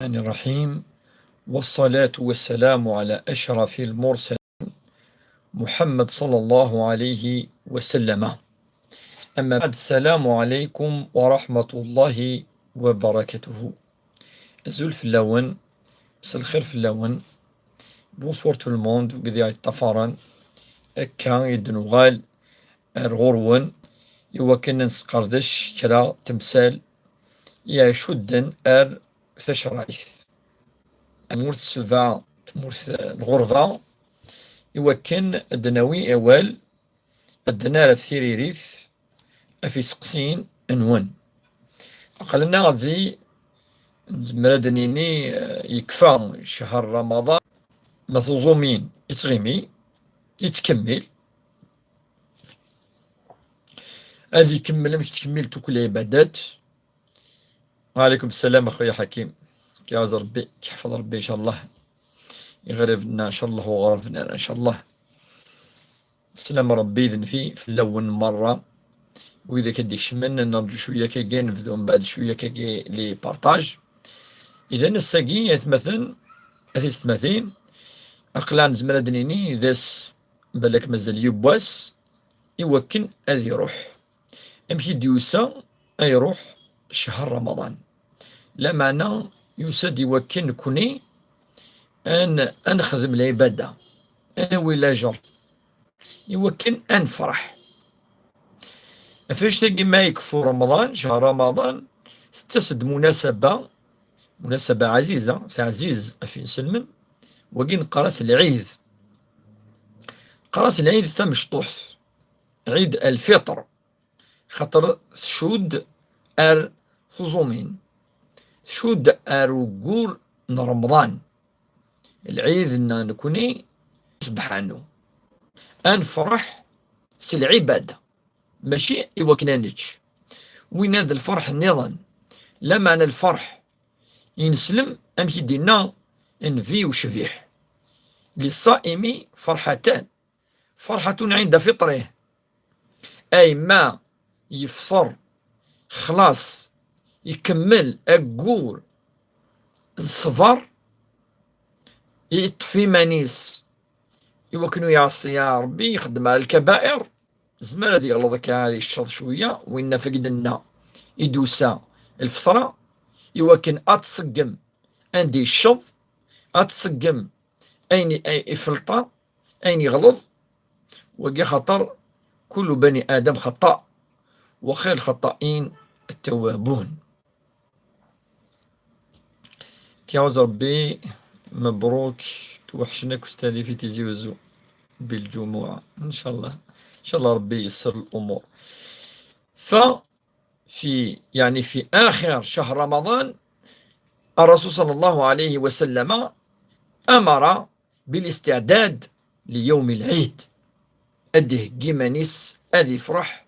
الرحمن الرحيم، والصلاة والسلام على أشرف المرسلين محمد صلى الله عليه وسلم. أما بعد، السلام عليكم ورحمة الله وبركاته. أزول في اللون، مساء الخير في اللون. بونسوار تو الموند، وقذي الطفران أكا يدنوغال الغرون يوكن نسقردش كرا تمثال يا شدن ثشرايث مورث سلفا مورث الغرفة يوكن الدناوي أول الدنار في ثيريريث في سقسين أنون أقلنا غادي مردنيني يكفى شهر رمضان مثوزومين يتغيمي يتكمل هذه يكمل مش تكمل كل عبادات. وعليكم السلام أخويا حكيم، كيعز ربي كيحفظ ربي إن شاء الله، يغرفنا إن شاء الله وغرفنا إن شاء الله. سلام ربي إذن في اللون مرة، وإذا كديك شمن نرجو شوية كاكي نبدو من بعد شوية كاكي لي بارطاج. إذا الساقي يتمثل أثيستماثين أقلان زمرا دنيني ذاس بالك مازال يبواس يوكن أذي يروح أمشي ديوسا يروح شهر رمضان، لا معنى يساد يوكن كوني أن أنخدم العبادة أنا ولا جر يوكن أنفرح. فاش تلقي ما يكفو رمضان شهر رمضان تتسد مناسبة عزيزة عزيز في سلمن وقين قراس العيد. قراس العيد تم شطوح عيد الفطر خاطر شود ار خزومين شود ار وقور رمضان العيد نكوني سبحانه انفرح سي العبادة ماشي يوكنانيتش. وين هذا الفرح النظام لا معنى الفرح ينسلم أمشي دينا نفي وشفيح للصائم فرحتان، فرحة عند فطره أي ما يفطر خلاص يكمل أقول الصفر يطفي مانيس يوكنو يعصي يا ربي يخدم على الكبائر زمان هذه غلطك هذه الشر شوية وإن فقدنا يدوسا الفطرة يوكن أتسقم عندي الشظ أتسقم أين يفلطر أين يغلط وقي خطر كل بني آدم خطأ وخير الخطائين التوابون. كيعوز ربي مبروك، توحشناك أستاذي في تيزي وزو بالجمعة إن شاء الله، إن شاء الله ربي يسر الأمور. في آخر شهر رمضان الرسول صلى الله عليه وسلم أمر بالاستعداد ليوم العيد. أده جيمانيس أدي فرح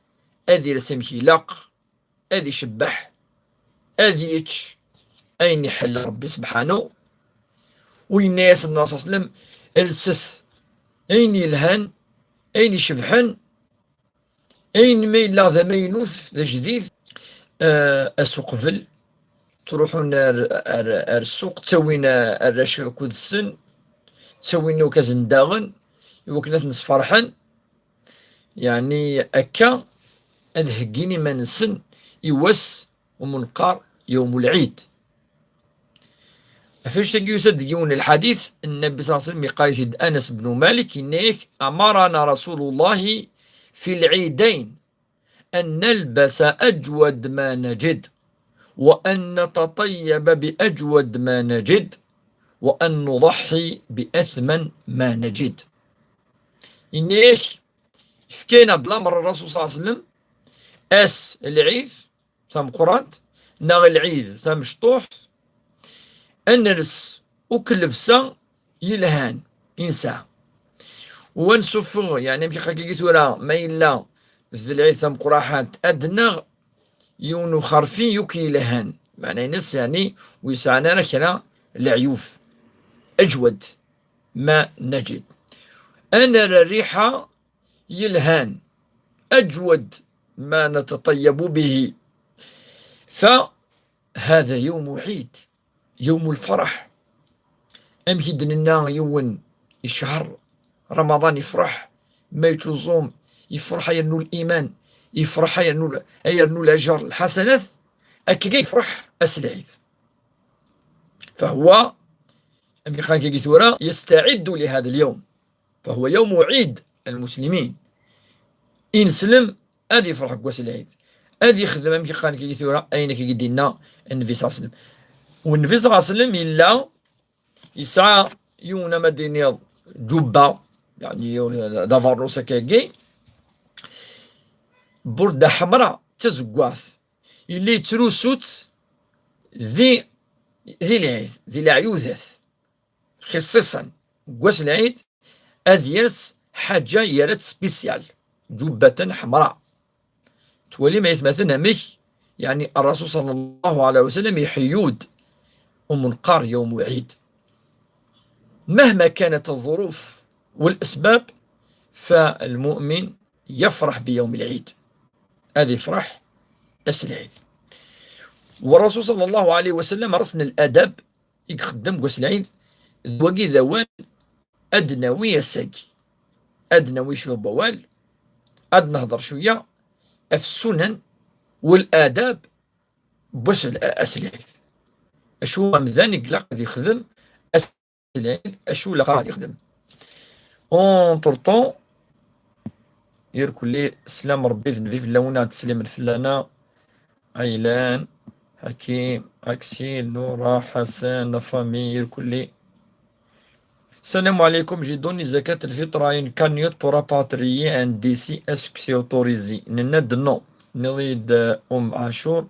أدي رسمشي لاق أدي شبح أدي يتش أين يحل ربي سبحانه ويناس النبي صلى الله عليه وسلم السث أين يلهن أين يشبحن أين ما إلا ذا ما ينوث ذا جديد أسقفل تروحون السوق تسوينا الرشا كود السن تسوينا وكازن داغن يوكلات نص فرحا يعني أكا أدهقيني ما نسن يوس ومنقار يوم العيد. فاش تلقي يصدقون الحديث النبي صلى الله عليه وسلم يقايد أنس بن مالك إنيك أمرنا رسول الله في العيدين أن نلبس أجود ما نجد وأن نتطيب بأجود ما نجد وأن نضحي بأثمن ما نجد. إنيك فكينا بالأمر الرسول صلى الله عليه وسلم العيد ثم قرانت ناغ العيد ثم شطوح أنرس وكلفسا يلهان ينسى ونسوفو يعني مكي خاكي ورا ما إلا العيد ثم قراحات أدنى يونو خرفي يوكي لهان معنى نس يعني ويسعنا ركنا العيوف أجود ما نجد. أنا الريحة يلهان أجود ما نتطيب به، فهذا يوم عيد يوم الفرح. أمكن لنا يوم الشهر رمضان يفرح ما يتوزوم يفرح ينو الإيمان يفرح ينو الأجر الحسنات أكيد يفرح أسلعيد. فهو يستعد لهذا اليوم، فهو يوم عيد المسلمين. إن سلم أدي يفرح كواس العيد، أدي يخدم أمكي خان كي ثورة أين كي دينا النبي صلى الله عليه وسلم. والنبي صلى الله عليه وسلم إلا يسعى يونا مدينة جبة يعني دافار روسا كاكي بردة حمراء تزقواث اللي تروسوت ذي العيد ذي العيوذات خصيصا كواس العيد أذيرس حاجة يرد سبيسيال جبة حمراء تولي ما يتمثلنا مش يعني الرسول صلى الله عليه وسلم يحيود ومنقار يوم عيد مهما كانت الظروف والأسباب، فالمؤمن يفرح بيوم العيد، هذا يفرح أس العيد. والرسول صلى الله عليه وسلم رسن الأدب يخدم قوس العيد دوكي ذوان أدنوي يساقي أدنوي شو بوال أد نهضر شوية في السنن والآداب باش أس العيد أشو مذاني لا قد يخدم أس العيد أشو لا قد يخدم اونتر طون يركل لي سلام ربي ذنبي في اللونة تسليم الفلانة عيلان حكيم أكسيل نورا حسن فامي يركل لي السلام عليكم. j'ai donné zakat الفطر à une cagnotte pour rapatrier un décès. Est-ce que c'est autorisé؟ نند non. نريد عاشور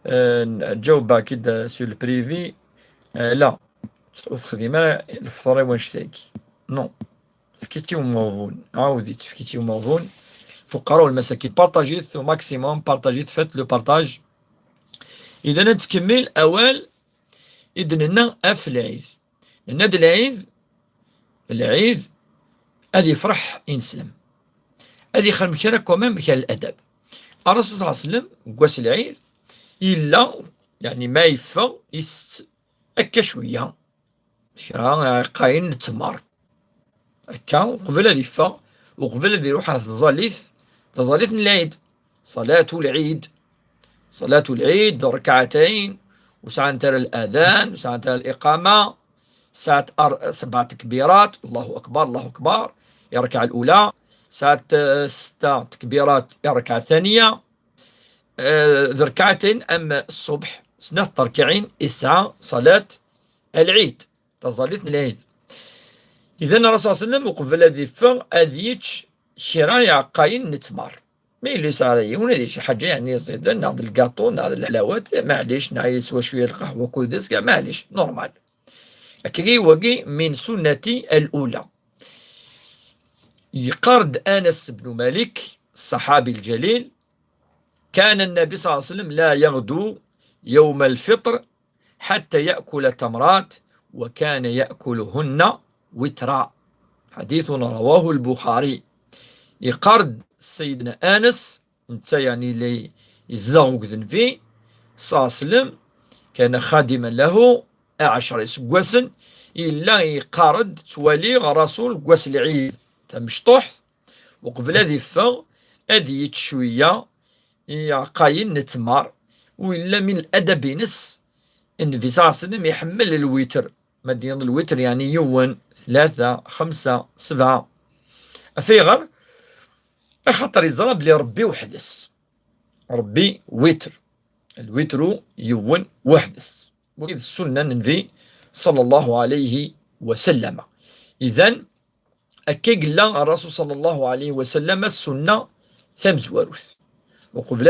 نجاوب كده سو البريفي لا خدمة الفطري ونشتاكي نو تفكيتي وموضون عاودي تفكيتي وموضون فقراء والمساكين بارطاجيت ماكسيموم بارطاجيت فات لو بارطاج. إذا نتكمل أول إذن أف العيد ناد العيد هذه يفرح ينسلم هذه خير كرا كومام كان الأدب. الرسول صلى الله عليه وسلم قواس العيد إلا يعني ما يفا هكا شوية قاين التمر هكا قبل هذا يفا وقبل هذا يروح على تظاليث العيد صلاة العيد ركعتين وساعة ترى الأذان وساعة ترى الإقامة ساعة 7 تكبيرات الله أكبر يا ركعة الأولى ساعة 6 تكبيرات يا ركعة الثانية ركعتين. أما الصبح 2 تركعين إسعى صلاة العيد تظاليث العيد. إذا الرسول صلى الله عليه وسلم وقبل هذه فا أذيتش شرايع قاين نتمر ما يليس علي ولا ليش حاجة يعني زيادة ناخذ الكاطو ناخذ الحلاوات معليش نعيس شوية القهوة كودس كاع معليش نورمال. أكي وقي من سنتي الأولى. يقرد أنس بن مالك الصحابي الجليل كان النبي صلى الله عليه وسلم لا يغدو يوم الفطر حتى يأكل تمرات وكان يأكلهن وترا. حديث رواه البخاري. يقرد سيدنا أنس انت يعني اللي يزدغ كذن فيه صلى الله عليه وسلم كان خادما له 10 سقواسن إلا يقارد توالي رسول قواس العيد تمشطوح وقبل هذه الفغ هذه شوية قاين نتمار. وإلا من الأدب نس النبي صلى الله عليه وسلم يحمل الوتر مدين الوتر يعني يوم 3 5 7 أفيغر خاطر يزرب لي ربي وحدث ربي وتر الوتر يوم وحدث وإذ السنة النبي صلى الله عليه وسلم. إذن أكيد لا الرسول صلى الله عليه وسلم السنة ثمز وروث وقبل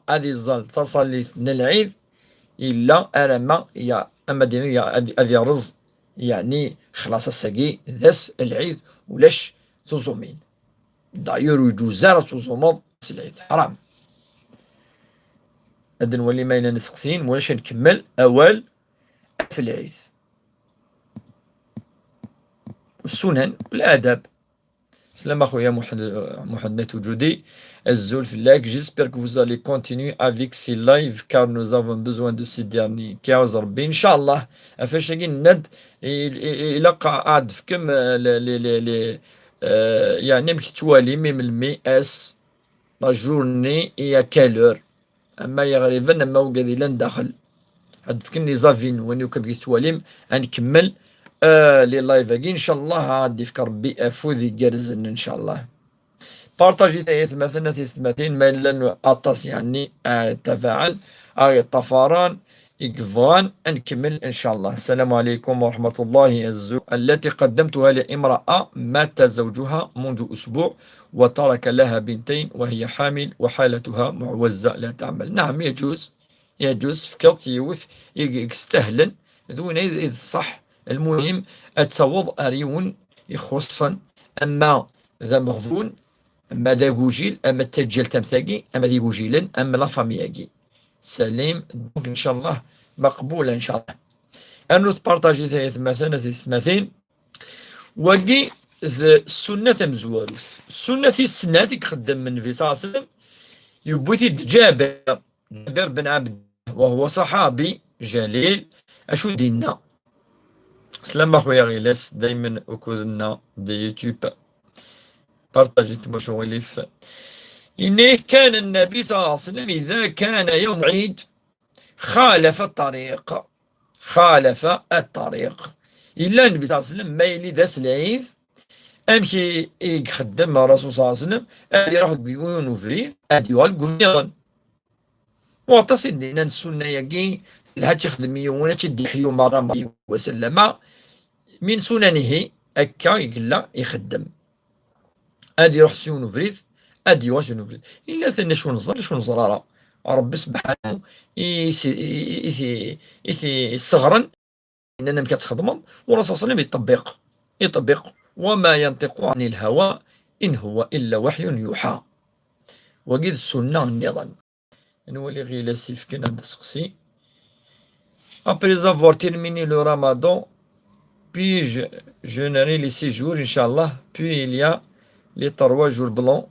هذه الظل تصلي من العيد إلا أرما يا أما دينية هذه رز يعني خلاص الساقي ذس العيد ولاش تزومين داير يجوزار تزومض العيد حرام. هذا نولي ماينا نسقسين ولاش نكمل أول في العيد والسنن والآداب. Salam akhoya Mohamed Oujoudi. Azul Filak, j'espère que vous allez continuer avec ces lives car nous avons besoin de ces derniers. Kiaouz Rabbi, Inch'Allah. Afashagin Nad, il a قاعد في كم يعني مكتوالي ميم المي اس لا جورني et à quelle heure. أما يغربن أما وقذي لن داخل. هاد فكني زافين وين يكب تواليم غنكمل لي لايف اكي ان شاء الله غادي يفكر ربي افوذي جرزن ان شاء الله بارطاجي تايت مثلا تيستماتين ما لن اطاس يعني تفاعل طفران يكفغان نكمل ان شاء الله. السلام عليكم ورحمة الله. التي قدمتها لامرأة مات زوجها منذ اسبوع وترك لها بنتين وهي حامل وحالتها معوزة لا تعمل. نعم يجوز، يجوز فكرت يوث يستهلن دون إذ الصح. المهم التصوض أريون يخصن أما ذا مغفون أما ذا جوجيل أما التجل تمثاقي أما ذي جوجيلا أما لا فامياقي سليم. دونك إن شاء الله مقبولة إن شاء الله. أنو تبارطاجي ثلاث مثلا ثلاثين وقي السنة مزواروث السنة السنة يخدم من في صاصم يبوثي جابر بن عبد وهو صحابي جليل. أشو دينا سلام أخويا غيلاس دايما أكودنا دي يوتيوب بارطاجيت مشغوليف. إنه كان النبي صلى الله عليه وسلم إذا كان يوم عيد خالف الطريق، خالف الطريق إلا النبي صلى الله عليه وسلم ما يلي داس العيد أمشي يخدم مع الرسول صلى الله عليه وسلم أدي يروح بيون وفريد أدي والقرنيضا وتصل لنا السنة يجي لها تخدم يونا تدي حيو مرة وسلم من سننه أكا يقلا يخدم أدي يروح سيون وفريد أدي واسيون وفريد إلا ثاني شو نزر شو نزرارا ربي سبحانه إثي صغرا إننا مكا تخدم والرسول صلى الله عليه وسلم يطبق وما ينطق عن الهوى إن هو إلا وحي يوحى. وقيد السنة النظام نولي غير لاسيف كنا نسقسي. Après avoir terminé le ramadan, puis je jeûnerai les 6 jours, Inch'Allah. Puis il y a les 3 jours blancs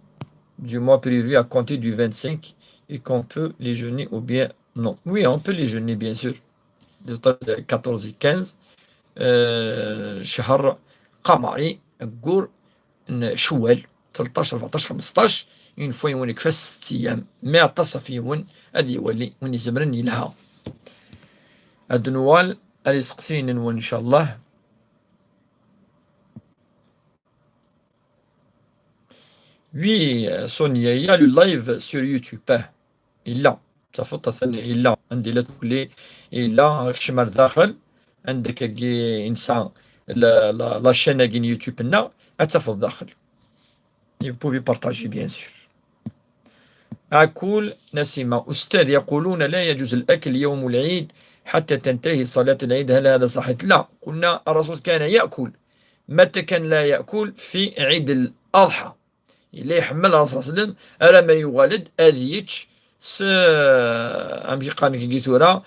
du mois prévu à compter du 25 et qu'on peut les jeûner ou bien non. Oui, on peut les jeûner bien sûr. Le 14 et 15 شهر قمري نقول شوال 13 14 15 اون فوا يون يكفى 6 ايام ما اتصف يون هادي يولي وني زمرني لها هاد نوال اللي سقسين نون ان شاء الله. Oui, Sonia, il y a le live sur YouTube. Il a صفطة ثانية إلا عندي لا تقولي إلا شمر داخل عندك إنسان لا شين كين يوتيوب لنا أتصفط داخل. Vous pouvez partager bien sûr. أقول نسيمة أستاذ يقولون لا يجوز الأكل يوم العيد حتى تنتهي صلاة العيد، هل هذا صحيح؟ لا، قلنا الرسول كان يأكل. متى كان لا يأكل؟ في عيد الأضحى اللي يحمل الرسول صلى الله عليه وسلم أرى ما يوالد أذيتش أمشي قانك جيتورا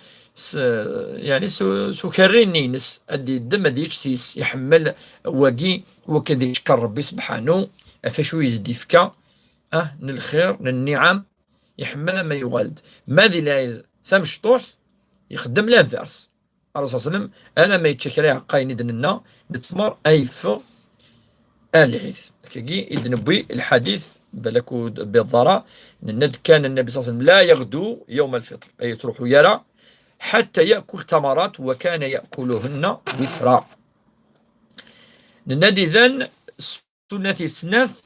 يعني سكرين نينس أدي الدم أديتش سيس يحمل واقي وكذا يشكر ربي سبحانه أفشو يزدي فكا الخير النعم يحمل ما يوالد ماذي لا ثم شطوح يخدم لا فارس الرسول صلى الله عليه وسلم أنا ما يتشكري عقاين دننا نتمر أيف العيث كي إذن بي الحديث بلكو بالضراء ند كان النبي صلى الله عليه وسلم لا يغدو يوم الفطر أي تروح يرى حتى يأكل تمرات وكان يأكلهن وترا. ننادي ذن سنة السناث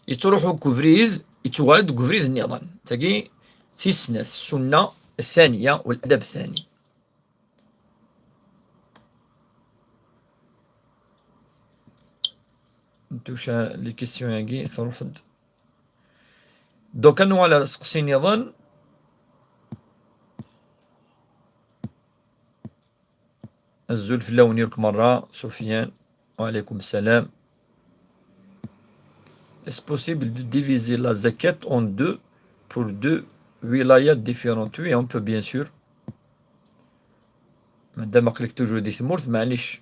يتروحوا كفريذ يتوالد كفريذ النظام تجي في السناث السنة الثانية والأدب الثاني. نتوشا لي كيسيون ياكي تروح دوكا نو على سقسين يظن الزلف اللونيرك مرة سفيان وعليكم السلام. Est-ce possible de diviser la zakat en deux pour deux wilayas différentes? Oui, on peut bien sûr. مادام قلت توجو دي ثمورت معليش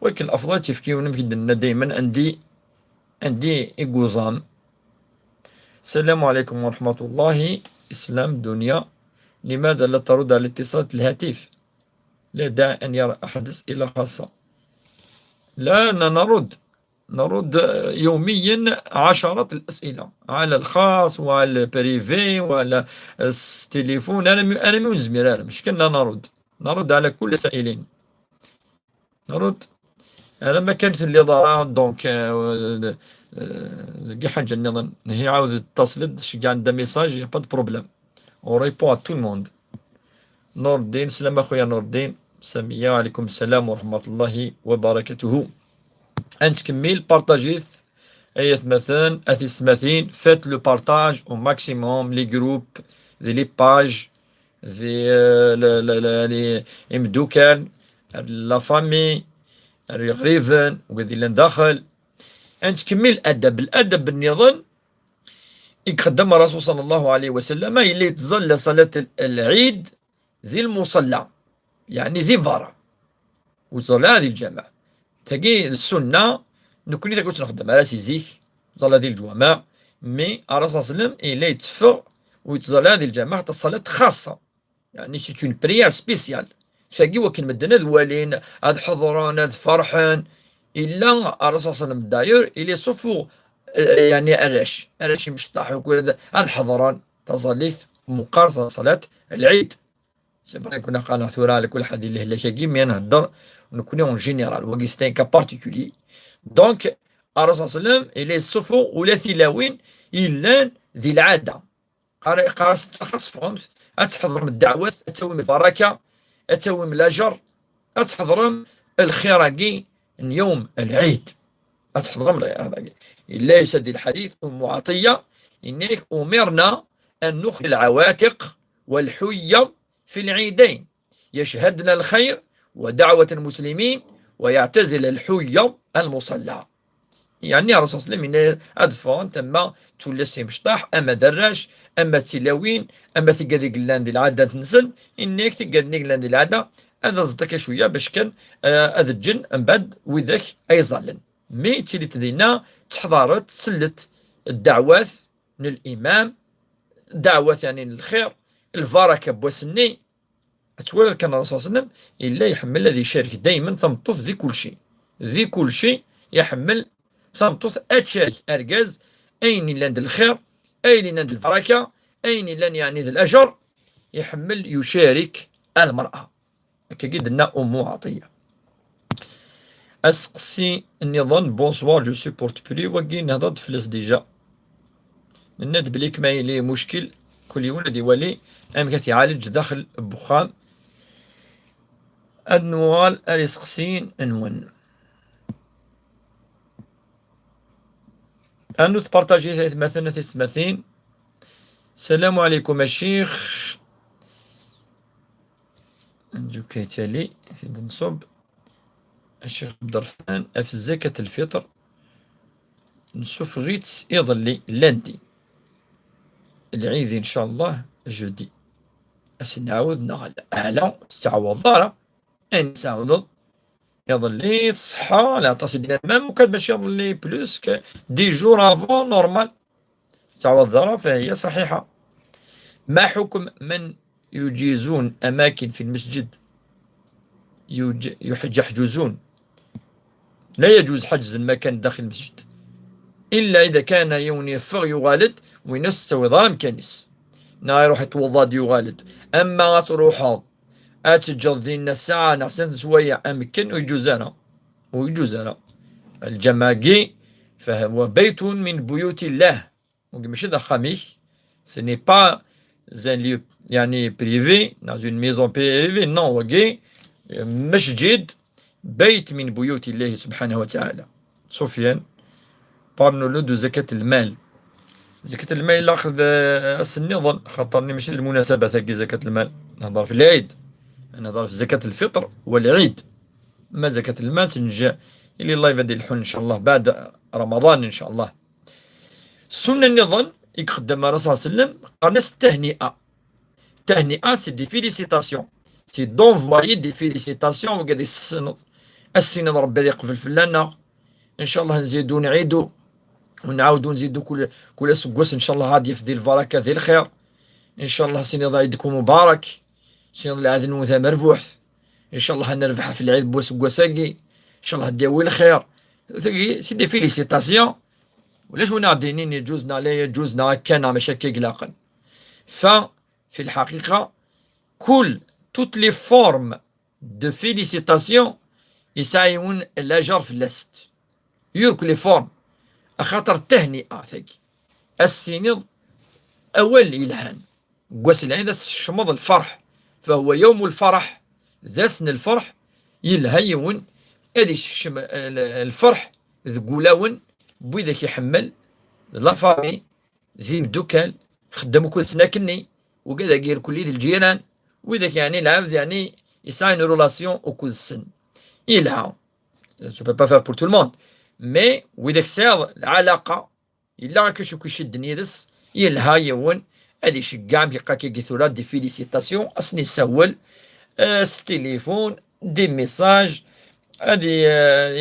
ولكن الأفضل تفكيونا في دنا دايما عندي عندي إيكوزام. السلام عليكم ورحمة الله. إسلام دنيا، لماذا لا ترد على اتصالات الهاتف؟ لا داعي أن يرى أحد أسئلة خاصة. لا، أنا نرد يوميا عشرات الأسئلة على الخاص وعلى البريفي وعلى التليفون. أنا من زميلة مش كنا نرد على كل السائلين. نرد. أنا ما كانت اللي ضرا دونك كي حاجة نظن هي عاودت اتصلت شي عندها ميساج با دو بروبليم اون ريبون ا تو الموند. نور الدين، سلام أخويا نور الدين. سامية، وعليكم السلام ورحمة الله وبركاته. نكمل بارطاجيت أي مثلا أثيثماثين. فات لو بارطاج او ماكسيموم لي جروب دي لي باج دي لي مدوكان لا فامي غريفن وقاعدين لندخل. نكمل الأدب النظام يقدم الرسول صلى الله عليه وسلم اللي تظل صلاة العيد ذي المصلى، يعني ذي فارة وصلى هذه الجامع. تجي السنة نكوني تقول نخدم على سيزيك صلى هذه الجوامع، مي الرسول صلى الله عليه وسلم اللي يتفق ويتصلى هذه الجامع حتى الصلاة خاصة، يعني سيت اون بريير سبيسيال. فاقي وكن مدنا ذوالين هاد حضران هاد فرحان الا الرسول صلى الله عليه وسلم داير الي صفو يعني علاش مشطح وكل هاد حضران تصليت مقارنة صلاة العيد. سي فري كنا قالنا ثورة لكل حد اللي هلا كي مي نهضر ونكون اون جينيرال وكي ستي كا بارتيكولي. دونك الرسول صلى الله عليه وسلم الي صفو ولا ثلاوين الا ذي العادة قرا خاص فهمت أتحضرم الدعوات، أتوم البركة، أتوم الأجر، أتحضرم الخيراقي يوم العيد، أتحضرم الخيراقي. إلا يسد الحديث أم عطية إنك أمرنا أن نخلي العواتق والحية في العيدين يشهدنا الخير ودعوة المسلمين ويعتزل الحية المصلى. يعني الرسول صلى الله عليه وسلم أدفون تما تولسي مشطاح أما دراش أما تلاوين أما تقدي قلان دي العادة تنسن إنك تقدني قلان دي العادة هذا زدك شوية باش كان هذا الجن من بعد وذاك أي ظلن. مي تيلي تدينا تحضرت سلت الدعوات من الإمام، دعوات يعني الخير البركة بوسني أتولد كان الرسول صلى الله عليه وسلم إلا يحمل الذي يشارك دائما ثمطف ذي كل شيء يحمل ثمطف أتشارك أرجاز أين لند الخير أين لند البركة أين لن يعني ذي الأجر يحمل يشارك المرأة كجد لنا أم عطية. أسقسي النظام بونسوار جو سوبورت بلي وكي نهضر فلس ديجا الند بليك ما يلي مشكل كل يوم الذي ولي أم كاتي يعالج داخل بخام النوال أريسقسين أنون أنو تبارتاجي مثلا تسمثين. السلام عليكم الشيخ نجو كيتالي نصب الشيخ عبد الرحمن في زكاة الفطر نشوف غيت يظلي لاندي العيد إن شاء الله جودي نعاود نغلى أهلا تعوض ضارة أن تعوض يظلي الصحة لا تصل مام وكان باش يظلي بلوس دي جور افون نورمال تعوض ضارة فهي صحيحة. ما حكم من يجيزون أماكن في المسجد يحجزون؟ لا يجوز حجز المكان داخل المسجد إلا إذا كان يفغ يغالد وينس سوي ظلم كنس يروح يتوضا يغالد. أما تروح أتجر دينا الساعة نحسن شوية أمكن ويجوزنا الجماقي فهو بيت من بيوت الله ماشي ذا خميس سني با زان ليو يعني بريفي dans une maison privée non وكي مسجد بيت من بيوت الله سبحانه وتعالى. سفيان بارنولو دو زكاة المال. زكاة المال لاخذ النظام خاطرني ماشي المناسبة هكي زكاة المال نهضر في العيد نهضر في زكاة الفطر والعيد. ما زكاة المال تنجا اللي الله يبدل الحل إن شاء الله بعد رمضان إن شاء الله. السنة النظام يقدم الرسول صلى الله عليه وسلم قرنس التهنئة سي دي فيليسيتاسيون سي دونفوايي دي فيليسيتاسيون وقاعد السند ربي يقفل في لنا إن شاء الله نزيدو نعيدو ونعاودو نزيدو كل سكواس إن شاء الله غادي يفدي البركة ذي الخير. إن شاء الله سيني عيدكم مبارك، سيني العيد نوثا مربوح، إن شاء الله نربح في العيد بوسكواساكي، إن شاء الله ديوي الخير. سي دي فيليسيتاسيون. ولاش ونا دينين يجوزنا لا يجوزنا كان مشاكل قلاقا. ففي الحقيقة كل توت لي فورم دو فيليسيتاسيون يسايون الأجر في اللست يورك لي فورم أخاطر التهنئة ثاكي السينيض أول إلهان قواس العيد شمض الفرح، فهو يوم الفرح ذا سن الفرح يلهيون هذي الفرح ذقولاون بوذاك يحمل لا فامي ذي مدوكال خدمو كل سنة كني وكذا غير كل الجيران وذاك يعني العبد يعني يساين رولاسيون او كل سن يلها سو با فار بور تو الموند مي وذاك ساغ العلاقة إلا كشو كيشد نيرس يلها يون هادي شكاع كيبقى كيقيثولات دي فيليسيتاسيون أصني سول التليفون دي ميساج هادي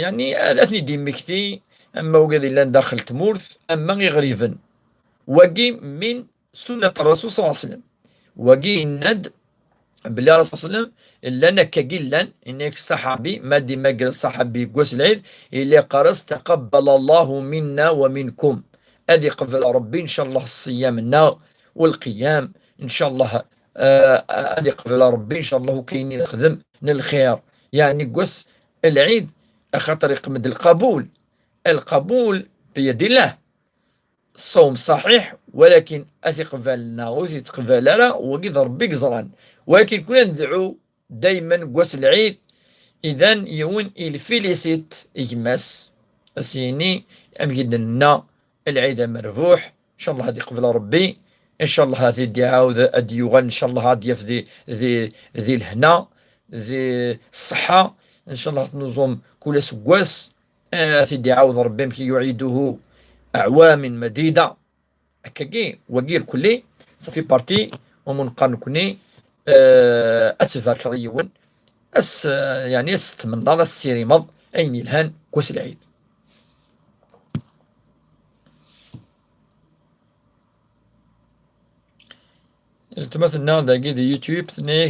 يعني أثني دي مكتي أما وقاد إلا داخل تمورث أما غيغريفن وقي من سنة الرسول صلى الله عليه وسلم وقي ند بلي الرسول صلى الله عليه وسلم إلا نكا قلا إنك صحابي ما دي ما قال صحابي قوس العيد إلا قرص تقبل الله منا ومنكم أدي قبل ربي إن شاء الله الصيامنا والقيام إن شاء الله أدي قبل ربي إن شاء الله كاينين نخدم الخير يعني قوس العيد خاطر يقمد القبول بيد الله. الصوم صحيح ولكن أتقبلنا وتقبلنا وقيد ربي قزران، ولكن كنا ندعو دايما قوس العيد إذن يون الفيليسيت إجماس أسيني أمجد لنا العيد مربوح إن شاء الله هادي قبل ربي إن شاء الله هذه الدعاء هادي يغن إن شاء الله هادي يفدي ذي الهنا ذي الصحة إن شاء الله تنظم كل سكواس في دعاء ربي كي يعيده أعوام مديدة هكاكي وغير كلي صافي بارتي ومنقارن كوني أتفار كريون يعني استمنى السيري مض أين الهان كوس العيد.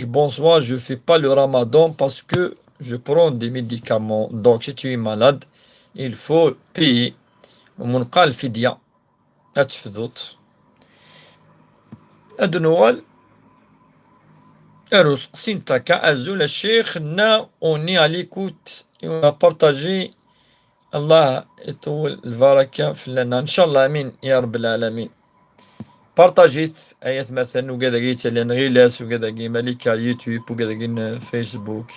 Bonsoir, je fais pas le ramadan parce que je prends des médicaments. Donc si tu es malade, il faut payer. ومنقال الفدية أتفضوت أدنوال أروس قسينتا كأزول الشيخ نا أوني على كوت بارتاجي الله يطول البركة في لنا إن شاء الله أمين يا رب العالمين. بارتاجيت آيات مثلا وكذا قيت لأن غيلاس وكذا قي ملكة اليوتيوب وكذا قي فيسبوك.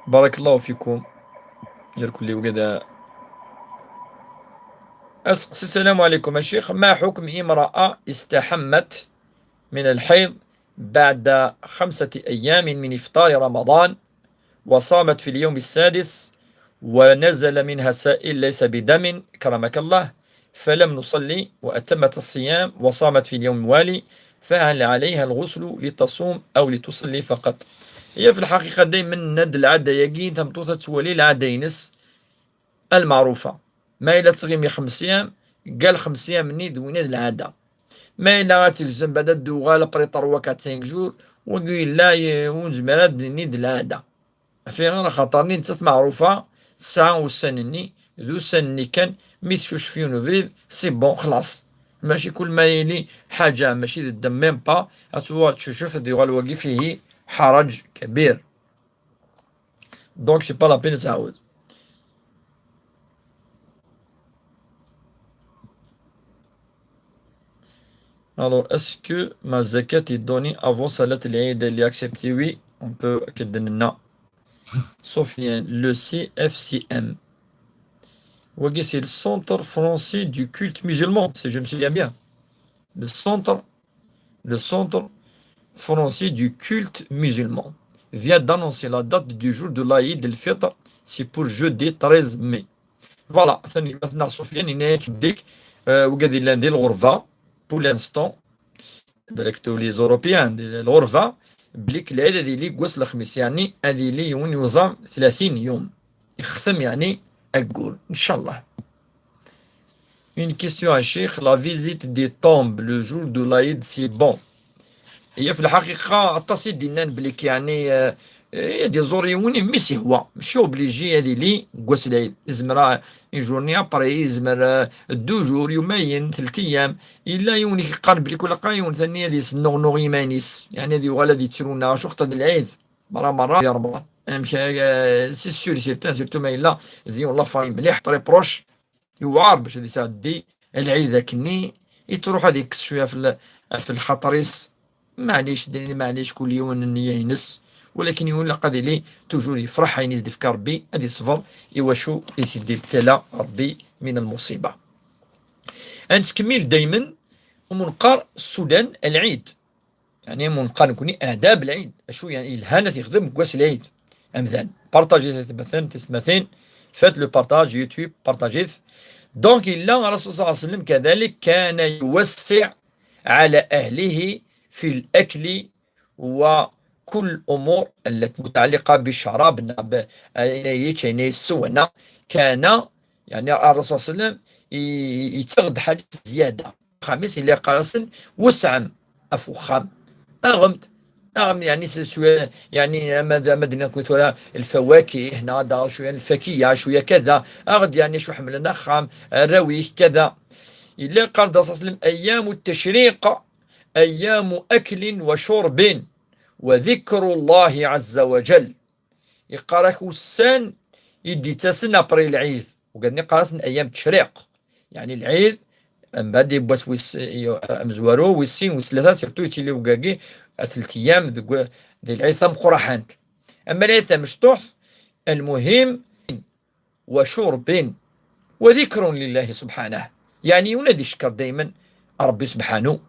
بارك الله فيكم يركل لي وكذا. أسقس السلام عليكم يا شيخ، ما حكم امرأة استحمت من الحيض بعد 5 أيام من إفطار رمضان وصامت في اليوم السادس ونزل منها سائل ليس بدم كرمك الله فلم نصلي وأتمت الصيام وصامت في اليوم الوالي، فهل عليها الغسل لتصوم أو لتصلي فقط؟ هي في الحقيقة دايما ند العادة يجين تمطوطة تولي العادة ينس المعروفة ما إلا تغيمي 5 أيام قال 5 أيام نيد وينيد العادة ما إلا غاتلزم بعد الدوغال بريطر وكات 5 جور وقيل لا ونزمراد نيد العادة في غير خاطرني نتات معروفة الساعة والسنني ذو سنني كان ميتشوش في نوفيل سي بون خلاص ماشي كل ما يلي حاجة ماشي الدم ميم با أتوا تشوف ديغال واقي فيه حرج كبير دونك سي با لا بين تعاود. Alors, est-ce que ma zakat est donnée avant Salat al-Eid? Elle est acceptée? Oui, on peut. Sofiane, le CFCM. Oui, c'est le Centre français du culte musulman, si je me souviens bien. Le centre français du culte musulman vient d'annoncer la date du jour de l'Aïd el-Fitr. C'est pour jeudi 13 mai. Voilà, maintenant Sofiane, il est public. وقاعد ندير الغرفة pour l'instant بالك les Européens الغرفة بليك العيد هذه لي قوس الخميس، يعني هذه لي يوم يوزام 30 يوم يختم يعني أقول إن شاء الله. Une question à Cheikh, la visite des tombes le jour de l'Aïd, c'est bon. هي في الحقيقة التصيد ديالنا بليك يعني دي زوريوني ماشي هو ماشي اوبليجي هادي لي كواس العيد يزمر اون جورني ابري يزمر دو جور يومين 3 ايام الا يوني كيقارن بليك ولا قايون ثاني هادي سنو نو يمانيس يعني هادي وغالا دي تسرونا شوخت هاد العيد مرة يا رمضان مشى سي سيور سيرتان سيرتو ما الا زيون لا فاي مليح طري بروش يوعر باش هادي ساعدي العيد كني يتروح هذيك شويه في الخطريس معليش ديري معليش كل يوم النية ينس، ولكن يقول قد لي توجور يفرح ينس ديفك ربي هادي صفر إواشو يتدي ابتلى ربي من المصيبة. غنتكمل دايما ومنقار السودان العيد، يعني منقار نكوني آداب العيد اشو يعني الهانة يخدم كواس العيد أمذان بارطاجي مثلا تسمثين فات لو بارطاج يوتيوب بارطاجيث. دونك إلا الرسول صلى الله عليه وسلم كذلك كان يوسع على أهله في الأكل وكل أمور التي متعلقة بالشراب يعني السونة كان يعني الرسول صلى الله عليه وسلم يتغد حاجة زيادة خامس اللي قرصن وسعم أفخام أغمد يعني شوية يعني مدينة كنت الفواكه هنا شوية الفاكهة شوية كذا أغد يعني شو حملنا خام رويح كذا. إلا قال صلى الله عليه وسلم أيام التشريق أيام أكل وشرب وذكر الله عز وجل يقارك وسان يدي تسن أبري العيد وقالني قارت أيام التشريق يعني العيد من بعد يبواس مزوارو ويسين وثلاثة سيرتو يتيلي وقاقي 3 أيام دي العيد ثم قرحانت. أما العيد مشطوح المهم وشرب وذكر لله سبحانه يعني ينادي شكر دائما ربي سبحانه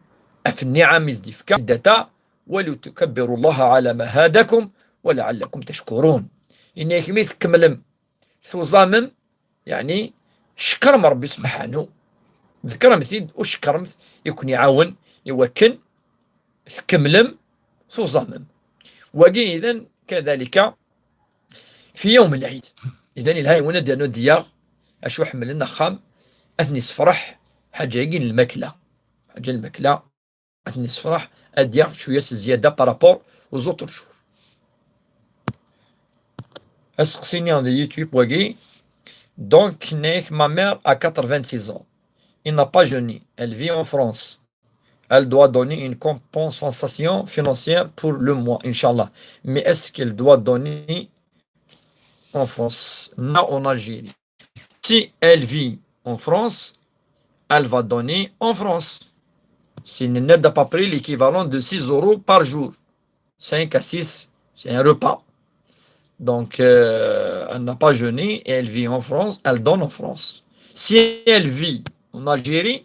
في النعم يزدفك عدة ولتكبروا الله على ما هادكم ولعلكم تشكرون إنك ميت كملم ثوزامم يعني شكر ربي سبحانه ذكر مثيد وشكر يكون يعاون يوكن كملم ثوزامم وقي إذن كذلك في يوم العيد إذن الهاي وندي نديا أشو حمل لنا خام أثني سفرح حاجة يجين الماكلة حاجة الماكلة أثني سفرح أديا شوية زيادة بارابور وزوطر شهور. أسقسيني عند يوتيوب وقي donc ma mère a 86 ans, il n'a pas jeûné, elle vit en France, elle doit donner une compensation financière pour le mois, Inch'Allah, mais est-ce qu'elle doit donner en France, non en Algérie? Si elle vit en France, elle va donner en France. C'est une aide à peu près l'équivalent de 6 euros par jour. 5 à 6, c'est un repas. Donc, elle n'a pas jeûné et elle vit en France, elle donne en France. Si elle vit en Algérie,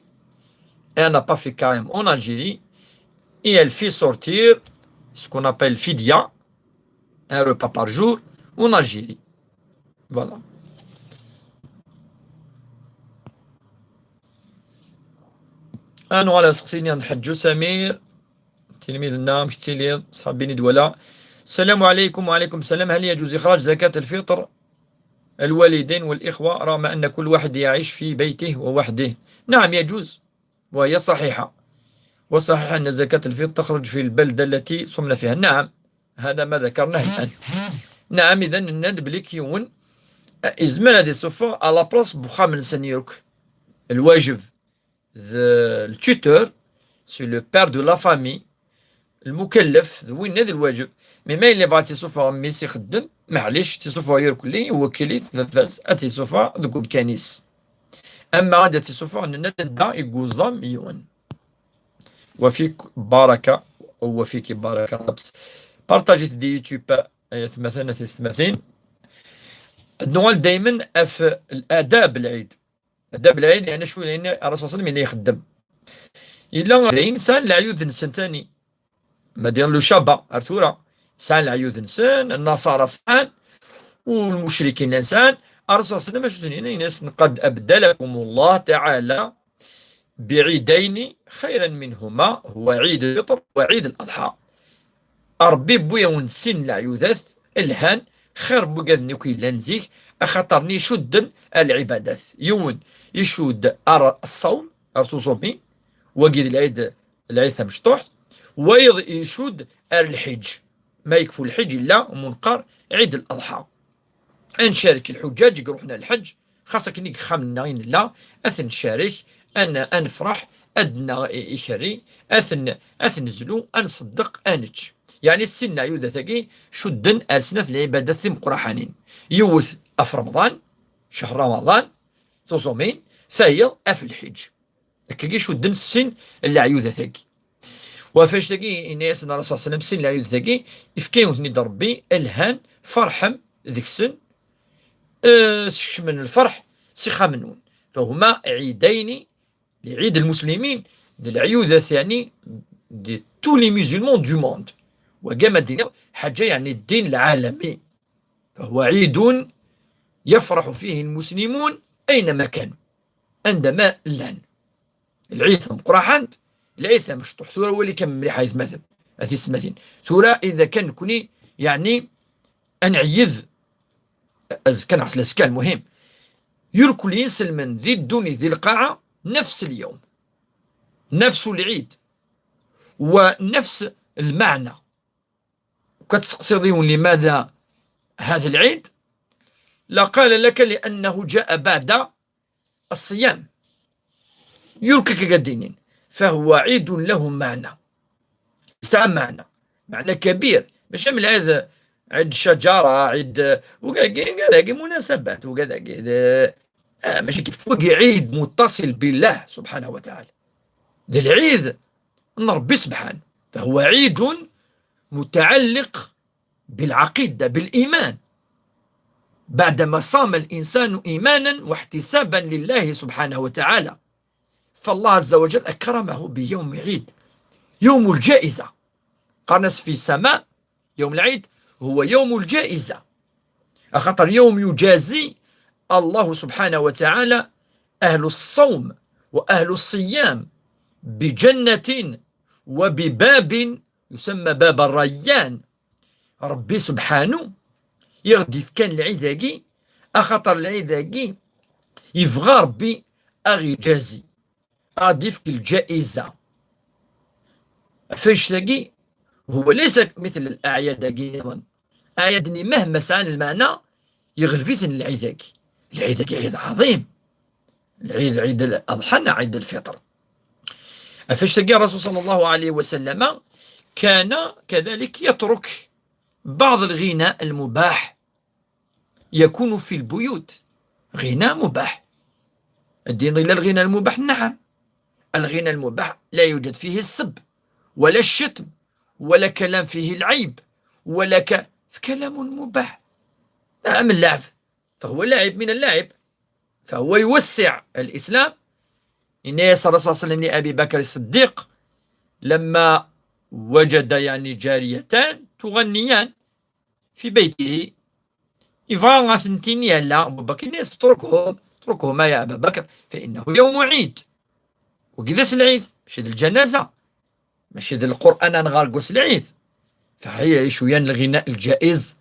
elle n'a pas fait carême en Algérie, et elle fait sortir ce qu'on appelle fidia, un repas par jour, en Algérie. Voilà. أنا على سقسيني الحج سمير تلميذ النام كتيلي صحابيني دولا. السلام عليكم. وعليكم السلام. هل يجوز إخراج زكاة الفطر الوالدين والإخوة رغم أن كل واحد يعيش في بيته ووحده؟ نعم يجوز وهي صحيحة، وصحيح أن زكاة الفطر تخرج في البلدة التي صمنا فيها. نعم هذا ما ذكرناه الآن. نعم إذن الندب لك يون إزمان هذه الصفة على بلاص بخا من سنيوك الواجب le tuteur c'est le père de la famille المكلف وين هذا الواجب مي ما اللي بغا تيصوفا ميسي خدم معليش تيصوفا يركلي وكلي ثلاث اتيصوفا دوك الكنيس. اما غادي تيصوفا ان ندا يقوزام يون وفيك بركه وفيك بركه. بس بارطاجيت دي يوتيوب مثلا تستمثين النوال دائما في الاداب العيد. اداب العيد يعني شو لان الرسول صلى الله عليه وسلم يخدم الا الانسان العيود نسن ثاني ما دير له شابه ارثوره سان العيود انسان النصارى سان والمشركين انسان. الرسول صلى الله عليه وسلم قد ابدلكم الله تعالى بعيدين خيرا منهما هو عيد الفطر وعيد الاضحى. ربي بويا ونسين العيوذات الهان خير بوكاد نيكي لنزيك أخطرني شد العبادات يون يشود الصوم أرتوزومي وقيد العيد مشطوح ويشود الحج ما يكفو الحج إلا منقر عيد الأضحى نشارك الحجاج يروحنا الحج خاصة كنيك خامنا لا أثن شارك أنا أنفرح أدنا إشري أثن زلو أنصدق أنج يعني السنة يودا ثقي شدن ألسنة العبادة ثم قرحانين يوث أف رمضان شهر رمضان تصومين سايل أف الحج كي شدن السن اللي عيودا ثقي وفاش ثقي إن ياسنا الرسول صلى الله عليه وسلم السن اللي عيودا ثقي إفكاين وثني ربي الهان فرحم ذيك السن من الفرح سخا منون فهما عيدين لعيد المسلمين العيود الثاني دي تو لي ميزولمون دو موند وقام الدين حاجة يعني الدين العالمي فهو عيد يفرح فيه المسلمون أينما كانوا عندما لان العيد ثم قراحانت العيد ثم مشطوح ثورة ولي كم مليحة مثل أثي سمثين ثورة إذا كان كوني يعني أنعيذ كان عسل الأسكال مهم يركل يسلمن ذي الدوني ذي القاعة نفس اليوم نفس العيد ونفس المعنى كتسقسيون لماذا هذا العيد لا قال لك لأنه جاء بعد الصيام يركك قدينين فهو عيد له معنى ساعة معنى كبير باش من هذا عيد شجرة عيد وكاكي مناسبات وكذا ماشي كيف فوق عيد متصل بالله سبحانه وتعالى ذا العيد من ربي سبحانه فهو عيد متعلق بالعقيدة بالإيمان بعدما صام الإنسان إيمانا واحتسابا لله سبحانه وتعالى فالله عز وجل أكرمه بيوم عيد يوم الجائزة قرنس في سماء يوم العيد هو يوم الجائزة أخطر يوم يجازي الله سبحانه وتعالى أهل الصوم وأهل الصيام بجنة وبباب يسمى باب الريان ربي سبحانه يغدي في كان العيداقي أخطر العيداقي يفغى ربي أغي جازي غادي في الجائزة فاش تاقي هو ليس مثل الأعياد أيضا أعياد مهما سعان المعنى يغلفيثن العيداقي العيداقي عيد عظيم العيد عيد الأضحى عيد الفطر فاش تاقي الرسول صلى الله عليه وسلم كان كذلك يترك بعض الغناء المباح يكون في البيوت غناء مباح الدين إلى الغناء المباح نعم الغناء المباح لا يوجد فيه السب ولا الشتم ولا كلام فيه العيب ولا كلام مباح نعم اللعب فهو لاعب من اللعب فهو يوسع الإسلام إن صلى الله عليه وسلم لأبي بكر الصديق لما وجد يعني جاريتان تغنيان في بيته يفغى سنتيني لا أبو بكر الناس اتركهما يا أبا بكر فإنه يوم عيد وكذا العيد ماشي الجنازة ماشي القرآن نغارقوس العيد فهي شوية الغناء الجائز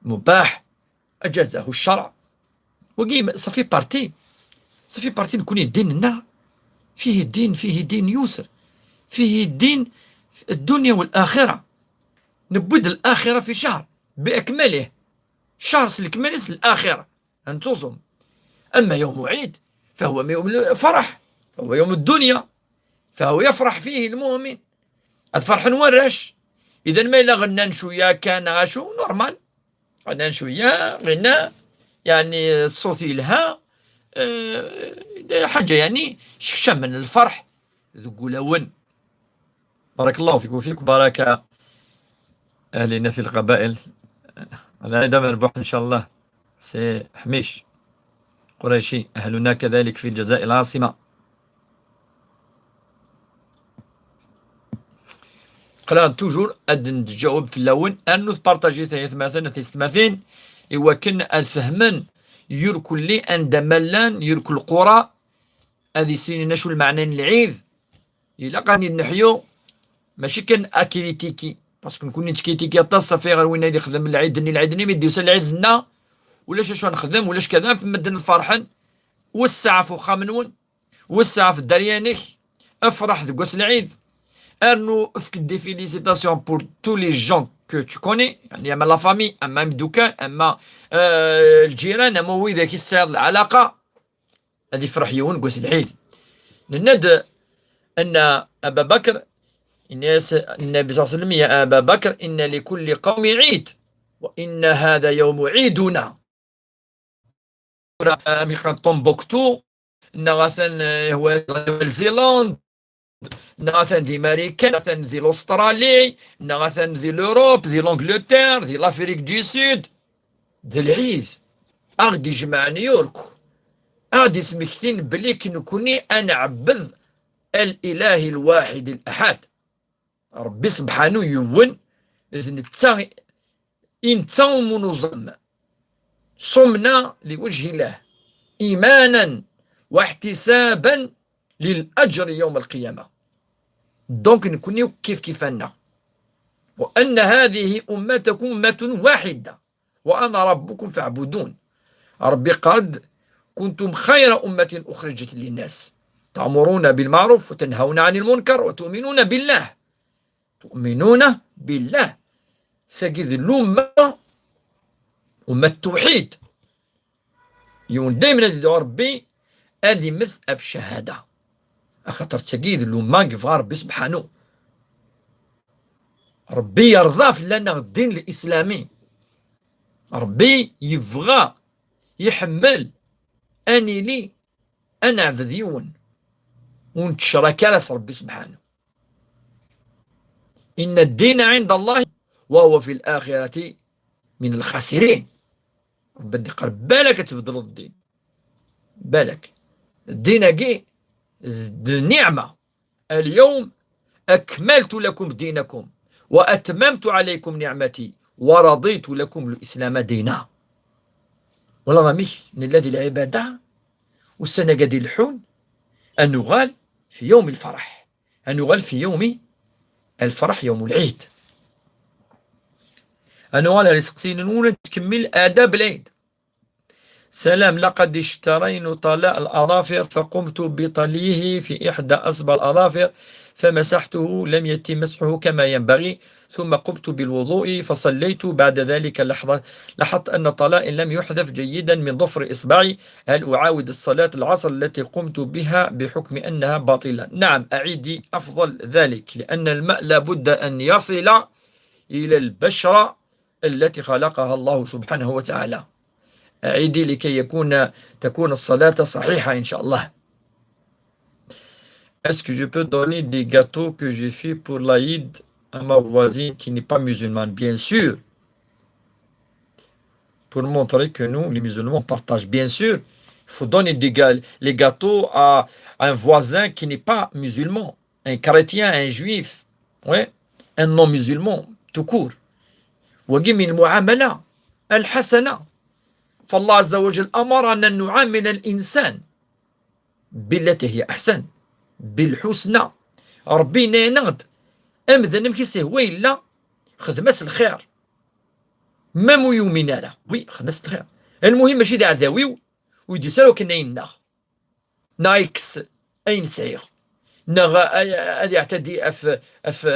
مباح أجازه الشرع وقيم صافي بارتي نكون ديننا فيه الدين يسر فيه الدين الدنيا والآخرة نبود الآخرة في شهر بأكمله شهر سلكمالس الآخرة أن تصم أما يوم عيد فهو يوم الفرح فهو يوم الدنيا فهو يفرح فيه المؤمن الفرح نورش إذا ما إلا غنان شوية كان غاشو نورمال غنان شوية غنى يعني صوتي لها حاجة يعني شكشة من الفرح ذو لون بارك الله فيكم وفيكم بارك أهلنا في القبائل أنا دائما نروح إن شاء الله سي حميش قريشي أهلنا كذلك في الجزائر العاصمة قلنا توجور أدن تجاوب في اللون أنو تبارتاجي ثلاثين إوا كن الفهمن يركل لي عندما لان يركل القرى هذه سين نشو المعنى العيد إلا قاني نحيو ماشي كان أكريتيكي باسكو نكون نتكيتيكي طاس صافي غير وين اللي يخدم العيد ما يديوس العيد لنا ولاش اش نخدم ولاش كذا في مدن الفرحن والساعة فوخا منون والساعة في الدريانيك افرح دقوس العيد انو افك دي فيليسيتاسيون بور تو لي جون كو تو كوني يعني اما لا فامي اما مدوكان اما الجيران اما ويداك يسير العلاقة هادي فرح يون قوس العيد نند ان ابا بكر النبي صلى الله عليه وسلم يا ابا بكر ان لكل قوم عيد وان هذا يوم عيدنا ميخان طومبوكتو نغاسن هو نيوزيلاند نغاسن ذي ماريكان نغاسن ذي الاسترالي نغاسن ذي لوروب ذي لانجلتير ذي لافريك دي سود ذي العيد اغدي جمع نيويورك اغدي سمكتين بلي كنكوني انا عبد الاله الواحد الاحد ربي سبحانه يون نتا انتا منظم صمنا لوجه الله إيمانا واحتسابا للأجر يوم القيامة دونك نكونيو كيفنا وأن هذه أمتكم أمة واحدة وأنا ربكم فاعبدون ربي قد كنتم خير أمة أخرجت للناس تأمرون بالمعروف وتنهون عن المنكر وتؤمنون بالله سجد الأمة أمة التوحيد يون دايما يدعو ربي هذه مثل في الشهادة خاطر تجيد الأمة يبغى ربي سبحانه ربي يرضى في لنا الدين الإسلامي ربي يبغى يحمل أني لي أنا عبد يون ونتشرك على ربي سبحانه إن الدين عند الله وهو في الآخرة من الخاسرين بدي قرب بالك تفضل الدين بالك الدين اكي النعمة اليوم أكملت لكم دينكم وأتممت عليكم نعمتي ورضيت لكم الإسلام دينا ولا رميش من الذي العبادة والسنة قد الحون أن نغال في يوم الفرح أن نغال في يوم الفرح يوم العيد أنا وانا رزقسين نون تكمل آداب العيد سلام لقد اشترينا طلاء الأظافر فقمت بطليه في إحدى أصبع الأظافر فمسحته لم يتم مسحه كما ينبغي ثم قمت بالوضوء فصليت بعد ذلك لاحظت أن طلاء لم يحذف جيدا من ضفر إصبعي هل أعاود الصلاة العصر التي قمت بها بحكم أنها باطلة؟ نعم أعيدي أفضل ذلك لأن الماء لابد أن يصل إلى البشرة التي خلقها الله سبحانه وتعالى أعيدي لكي تكون الصلاة صحيحة إن شاء الله. Est-ce que je peux donner des gâteaux que j'ai fait pour l'Aïd à ma voisine qui n'est pas musulmane? Bien sûr. Pour montrer que nous, les musulmans, partagent. Bien sûr, il faut donner les gâteaux à un voisin qui n'est pas musulman, un chrétien, un juif, ouais, un non-musulman, tout court. وقم من المعاملة الحسنة فالله عز وجل أمرنا أن نعامل الإنسان بالتي هي أحسن بالحسنى ربي نغد أمذا نمكسه ويلا خدمة الخير ما ميومنا له وي خدمة الخير المهم ماشي داع ذاويو ويدي سالو كناين نايكس أين سعير نغا هذه اعتدي اف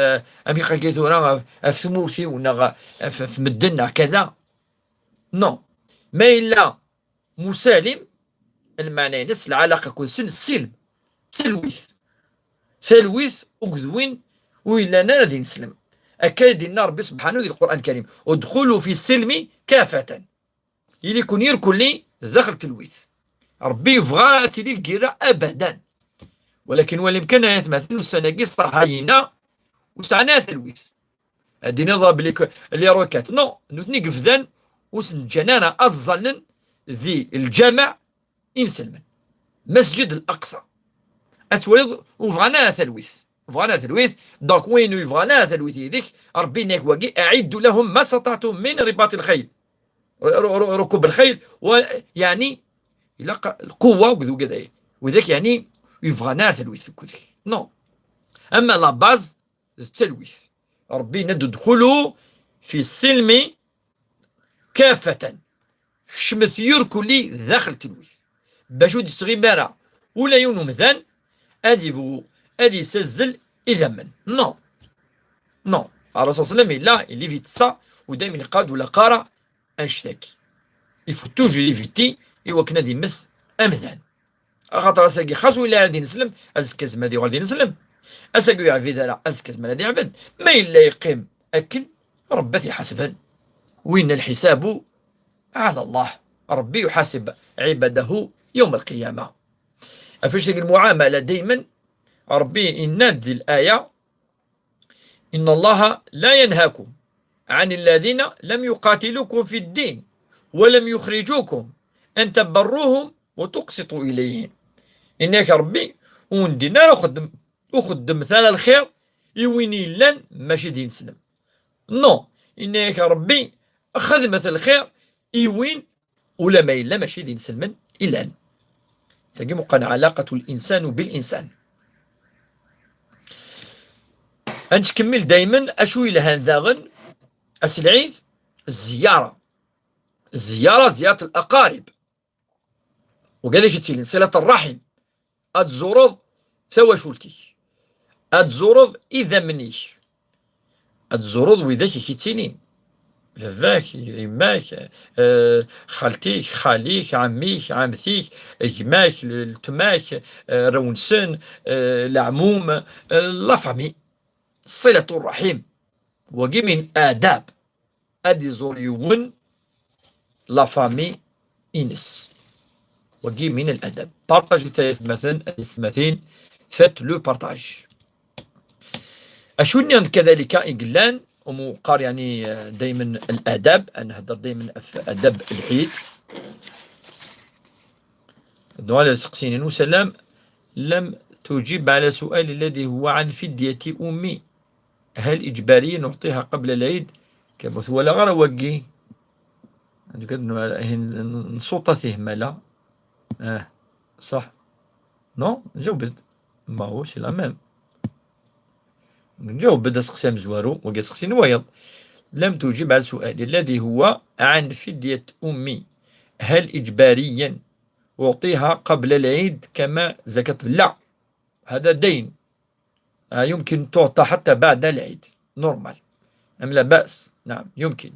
امي خاكيتو راه اف سموسي ونغا اف مدنا كذا نو ما الا مسالم المعنى نفس العلاقه كل سن السلم تلويث وكذوين وإلا أنا غادي نسلم أكاد النار ربي سبحانه ذي القرآن الكريم ادخلوا في السلم كافة اللي يكون يركن لي ذخر تلويث ربي يبغى تلي الكيرة أبدا ولكن والإمكان أن يتمثل السنة صحينا وسعنا تلويث هادي نضرب لك اللي روكات نو نثني قفزان وسن جنانا أفضل ذي الجامع إنسلمن مسجد الأقصى أتولد وفغانا تلويث دونك وين يفغانا تلويث يديك ربي نيك واقي أعد لهم ما استطعتم من رباط الخيل ركوب الخيل ويعني القوة وكذا وذاك يعني يفغانا تلويث نو أما لا باز التلويث ربي ندخلوا في السلم كافة. شمث يركلي داخل تلويث باش ودي صغيبارة ولا يونو مثلا ادي سزل اذا من نو نو الرسول صلى الله عليه وسلم لا اللي فيت سا ودائما يقاد ولا قارا انشتاكي يفو توجو ليفيتي ايوا كنا دي مث امثال خاطر اساكي خاصو الى غادي نسلم ازكز ما دي غادي نسلم اساكي يعفي ذا ازكز ما غادي يعبد ما الا يقيم اكل ربتي حسبا وين الحساب على الله ربي يحاسب عباده يوم القيامة. أفيش المعاملة دائما ربي ينادي الآية إن الله لا ينهاكم عن الذين لم يقاتلوكم في الدين ولم يخرجوكم أن تبروهم وتقسطوا إليهم. إنك ربي وندينا أخذ مثال الخير يويني لن ماشي دين سلم نو إنك ربي أخذ مثل الخير يوين ولا ما إلا ماشي دين سلمن إلا تجمع علاقة الإنسان بالإنسان. أنتكمل دايما أشوي لها ذاغن العيد الزيارة زيارة الأقارب وكذلك تيلين صلة الرحم أتزورض سوا شولتي أتزورض إذا منيش أتزورض وإذا كيتينين فذاك يماك خالتيك خاليك عميك عمتيك جماك تماك رونسن العموم لافامي صلة الرحم وجي من آداب أدي زوريون لافامي إنس وجي من الأدب بارتاج مثلا الاثنتين فات لو بارتاج أشوني كذلك إقلان ومقار يعني دائما الآداب أنا نهضر دائما في أدب العيد دوال سقسيني وسلام لم تجيب على سؤال الذي هو عن فدية أمي هل إجبارية نعطيها قبل العيد كبث ولا غير وقي نصوت فيه ملا صح نو جاوبت ما هوش الأمام نجاوب بدا سقسي مزوارو وقا سقسي نوايض لم تجيب على السؤال الذي هو عن فدية أمي هل إجباريا أعطيها قبل العيد كما زكاة لا هذا دين يمكن تعطى حتى بعد العيد نورمال أم لا بأس نعم يمكن.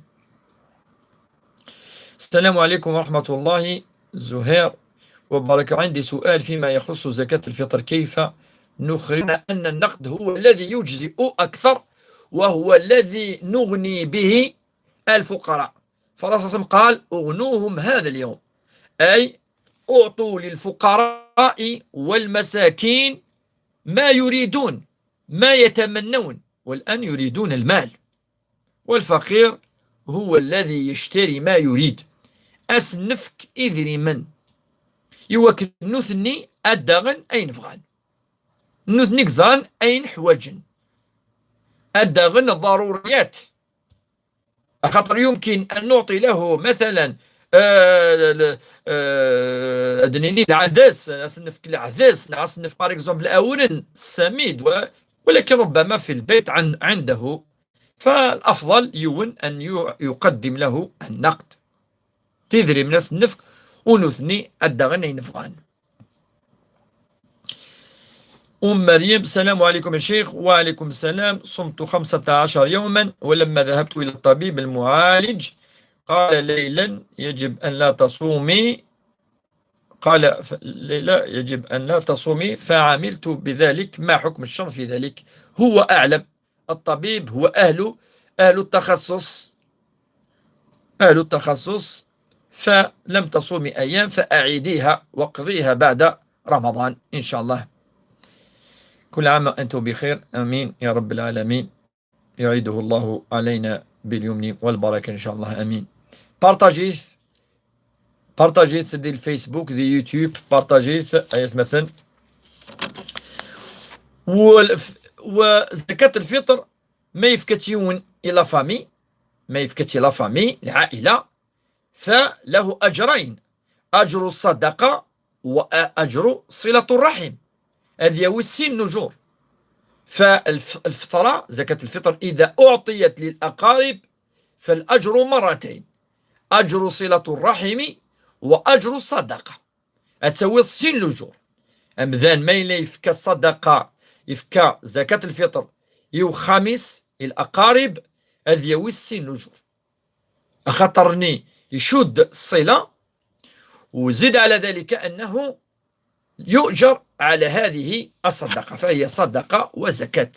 السلام عليكم ورحمة الله زهير وبركة عندي سؤال فيما يخص زكاة الفطر كيف نخرج أن النقد هو الذي يجزئ أكثر وهو الذي نغني به الفقراء فالرسول قال أغنوهم هذا اليوم أي أعطوا للفقراء والمساكين ما يريدون ما يتمنون والآن يريدون المال والفقير هو الذي يشتري ما يريد أسنفك إذري من يوكل نثني أدغن أين فغان نثني كزان أين حواجن أدغن الضروريات خاطر يمكن أن نعطي له مثلا أدنيني العدس نصنف العدس نصنف بار اكزومبل أولا السميد ولكن ربما في البيت عنده فالأفضل يون أن يقدم له النقد تدري من النفق ونثني الدغن ينفغان. مريم السلام عليكم يا شيخ. وعليكم السلام. صمت 15 يوما ولما ذهبت إلى الطبيب المعالج قال ليلا يجب أن لا تصومي يجب أن لا تصومي فعملت بذلك. ما حكم الشرع في ذلك؟ هو أعلم الطبيب هو أهل التخصص فلم تصومي أيام فأعيديها واقضيها بعد رمضان إن شاء الله. كل عام أنتم بخير آمين يا رب العالمين يعيده الله علينا باليمن والبركة إن شاء الله آمين. بارتاجيت دي الفيسبوك دي يوتيوب بارتاجيت أيات مثلا وزكاة الفطر ما يفكتيون إلى فامي العائلة فله أجرين أجر الصدقة وأجر صلة الرحم هذه هو السين نجور فالفطرة زكاة الفطر إذا أعطيت للأقارب فالأجر مرتين، أجر صلة الرحم وأجر الصدقة، أتسوي السين لجور. أمذان ما إلا يفكى الصدقة يفكى زكاة الفطر يو خامس الأقارب هذا يوي السين لجور، أخطرني يشد الصلة وزد على ذلك أنه يؤجر على هذه الصدقة، فهي صدقة وزكاة.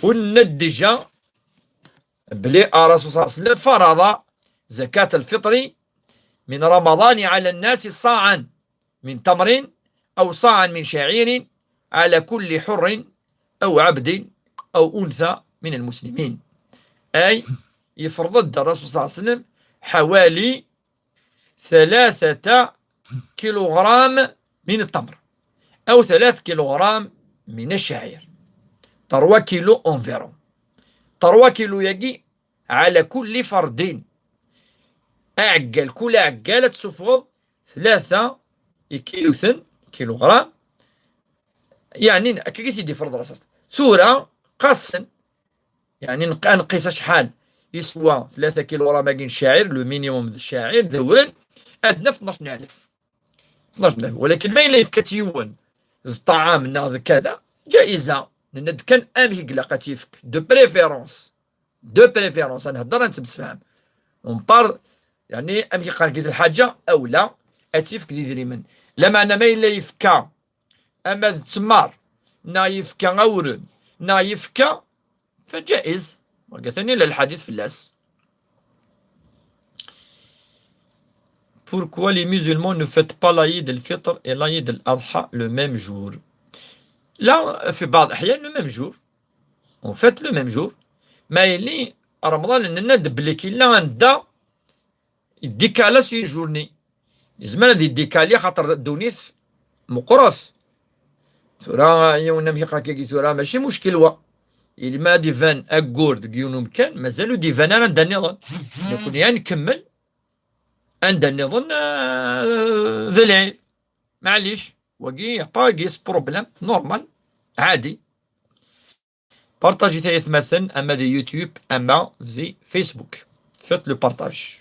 والندجة بلي الرسول صلى الله عليه وسلم فرض زكاة الفطر من رمضان على الناس صاعا من تمر أو صاعا من شعير على كل حر أو عبد أو أنثى من المسلمين، أي يفرض الرسول صلى الله عليه وسلم حوالي 3 كيلوغرام من التمر أو 3 كيلوغرام من الشعير، 3 كيلو انفيرون، 3 كيلو يجي على كل فرد. أعقل كل عقالة تسفض 3 كيلوغرام، يعني كيف يدي فرض راسك ثورة قاسا، يعني نقيس شحال يسوى 3 كيلوغرام باقي الشعير، لو مينيموم الشعير ذول أدنى في 12000، ولكن ما إلا يفكتيون الطعام كذا جائزة، لأن كان أمي قلقات يفك دو بريفيرونس أنا هضر أنت بسفهم ونبار، يعني أمي قال كي الحاجة أو لا أتيفك دي دريمن، لما أنا ما إلا يفكا أما تسمار نا يفكا غورن نا يفكا فجائز، وقثني للحديث في اللاس. Pourquoi les musulmans ne fêtent pas l'Aïd el-Fitr et l'Aïd el-Adha le même jour? Là, في بعض الأحيان le même jour. On fête le même jour. ما يلي رمضان أننا دبليك إلا ندا يديكالا سي جورني. زمان هادي يديكالي خاطر دونيس مقرص. ثورا يونا ميقا كي ثورا ماشي مشكل وا. إلي ما ديفان أكور ديونو مكان مازالو ديفان أنا نداني ظن. يكون يعني نكمل عندنا نظن ذا العيد معليش وكي با كيس بروبليم نورمال عادي. بارطاجي تايث مثلا اما دي يوتيوب اما دي فيسبوك، فات لو بارطاج.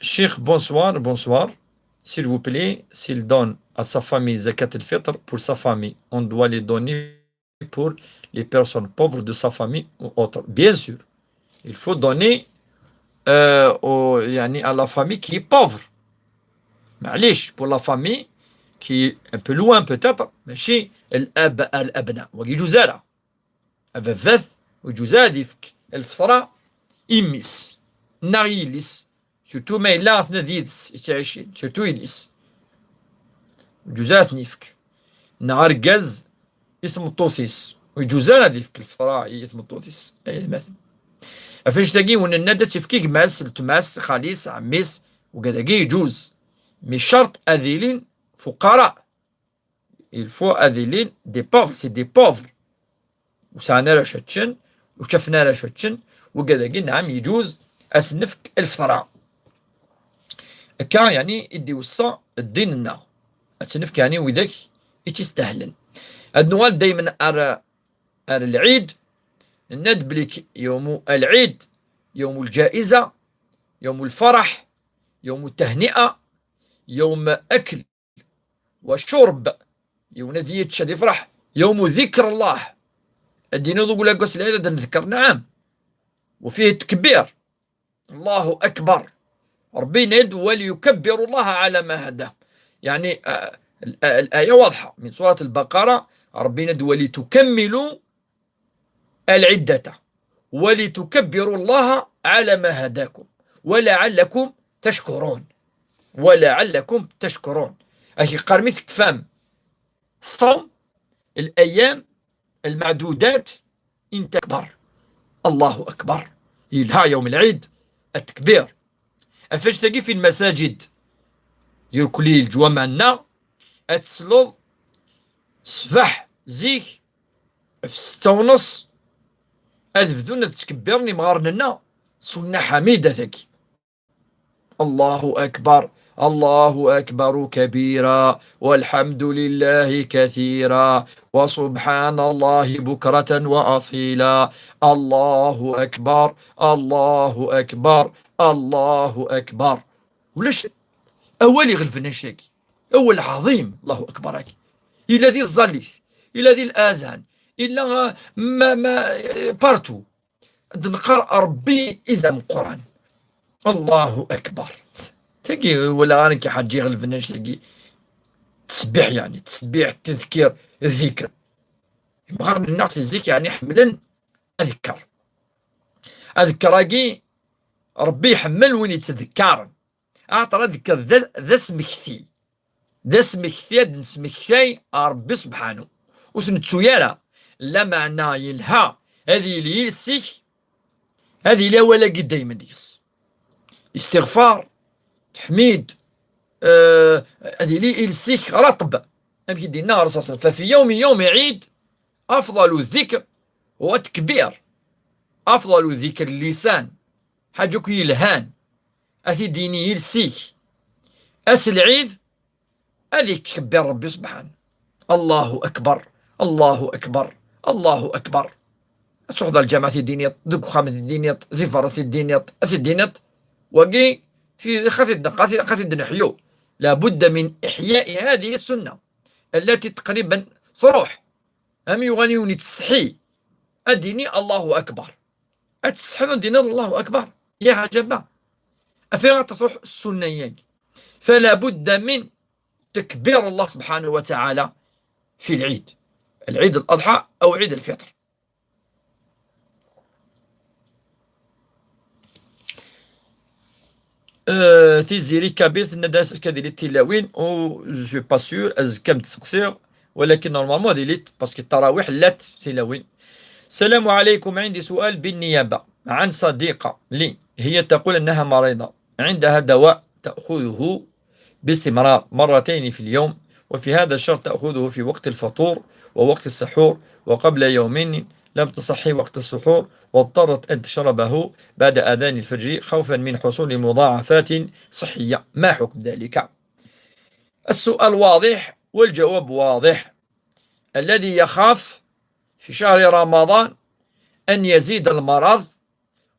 Cheikh, bonsoir, bonsoir. S'il vous plaît, s'il donne à sa famille zakat al-fitr pour sa famille, on doit les donner pour les personnes pauvres de sa famille ou autres. Bien sûr, il faut donner يعني à la famille qui est pauvre. معليش pour la famille qui est un peu loin peut-être ماشي الأبناء ويجوزالها أبث ويجوزال يفك الفطرة إميس نغيلس surtout ما إلا أثنى ديدس يتعيشين surtout إليس ويجوزال نيفك نهار قز اسم الطوثيس ويجوزال يفك الفطرة اسم الطوثيس أي مثل فاش تلاقي وان النادى تفكيك ماس التماس خاليس عميس وكذا يجوز مش شرط اذيلين فقراء الفو اذيلين دي بوفر سي دي بوفر وسعنا لا شتشن وشفنا لا شتشن وكذا نعم يجوز اسنفك الفطرة كان يعني يدي وصا الدين النا اسنفك يعني وذاك يتستهلن النوال دايما ار العيد ندبلك يوم العيد يوم الجائزة يوم الفرح يوم التهنئة يوم أكل وشرب يوم ندية شد يفرح يوم ذكر الله الدين يقول لك قصة العيد نذكر نعم وفيه تكبير الله أكبر ربي ند وليكبر الله على ما هداه يعني الآية واضحة من سورة البقرة ربي ند ولتكملوا العدة ولتكبروا الله على ما هداكم ولعلكم تشكرون أخي قرميث تفهم الصوم الأيام المعدودات إن تكبر الله أكبر يلها يوم العيد التكبير أفاش تلاقي في المساجد يركلي الجوا معنا أتسلوض صباح زيك في 6:30 أذفذونا تكبرني مغارننا سنة حميدة ذاك الله أكبر، الله أكبر كبيرا، والحمد لله كثيرا، وسبحان الله بكرة وأصيلا. الله أكبر، الله أكبر، الله أكبر. ولاش أولي غلفنا شاكي أول عظيم الله أكبر هكي إلا ذي الزاليس، إلا ذي الآذان، إلا ما بارتو نقرأ ربي إذا من القرآن. الله أكبر تلاقي ولا أنا كي حاجي غلفنا تلاقي تسبيح، يعني تسبيح، تذكير، الذكر. مغارب الناس الزيك يعني حملا أذكر أذكر ربي يحمل وين يتذكر. أعطى ذكر ذا سمكثي، ذا سمكثي نسمكثي ربي سبحانه وثنتسويالا لا معنى يلها هذه اللي يلسيك، هذه لا ولا قد دايما ديس استغفار تحميد. هذه اللي يلسيك رطب أمشي دينا رصاصا. ففي يوم عيد أفضل الذكر هو التكبير، أفضل ذكر اللسان حاجك يلهان أثي ديني يلسيك أس العيد هذيك كبر ربي سبحانه. الله أكبر، الله أكبر، الله أكبر. تحضر الجامعة الدينية ذوك خامة الدينية ذي فرط الدينية أثي الدينية وقي في خاطي نحيو. لابد من إحياء هذه السنة التي تقريبا تروح. أم يغنيوني تستحي الديني الله أكبر، أتستحي ديني الله أكبر يا عجبا أفيها تروح السنة. فلا بد من تكبير الله سبحانه وتعالى في العيد، العيد الأضحى أو عيد الفطر. تيزيري كبير نداس كدير التلاوين او جو سوي با سور از كم تسقسير، ولكن نورمالمون ديليت باسكو التراويح لات تلاوين. السلام عليكم، عندي سؤال بالنيابة عن صديقة لي، هي تقول أنها مريضة، عندها دواء تأخذه باستمرار مرتين في اليوم، وفي هذا الشهر تأخذه في وقت الفطور ووقت السحور، وقبل يومين لم تصحي وقت السحور واضطرت أن تشربه بعد أذان الفجر خوفا من حصول مضاعفات صحية. ما حكم ذلك؟ السؤال واضح والجواب واضح. الذي يخاف في شهر رمضان أن يزيد المرض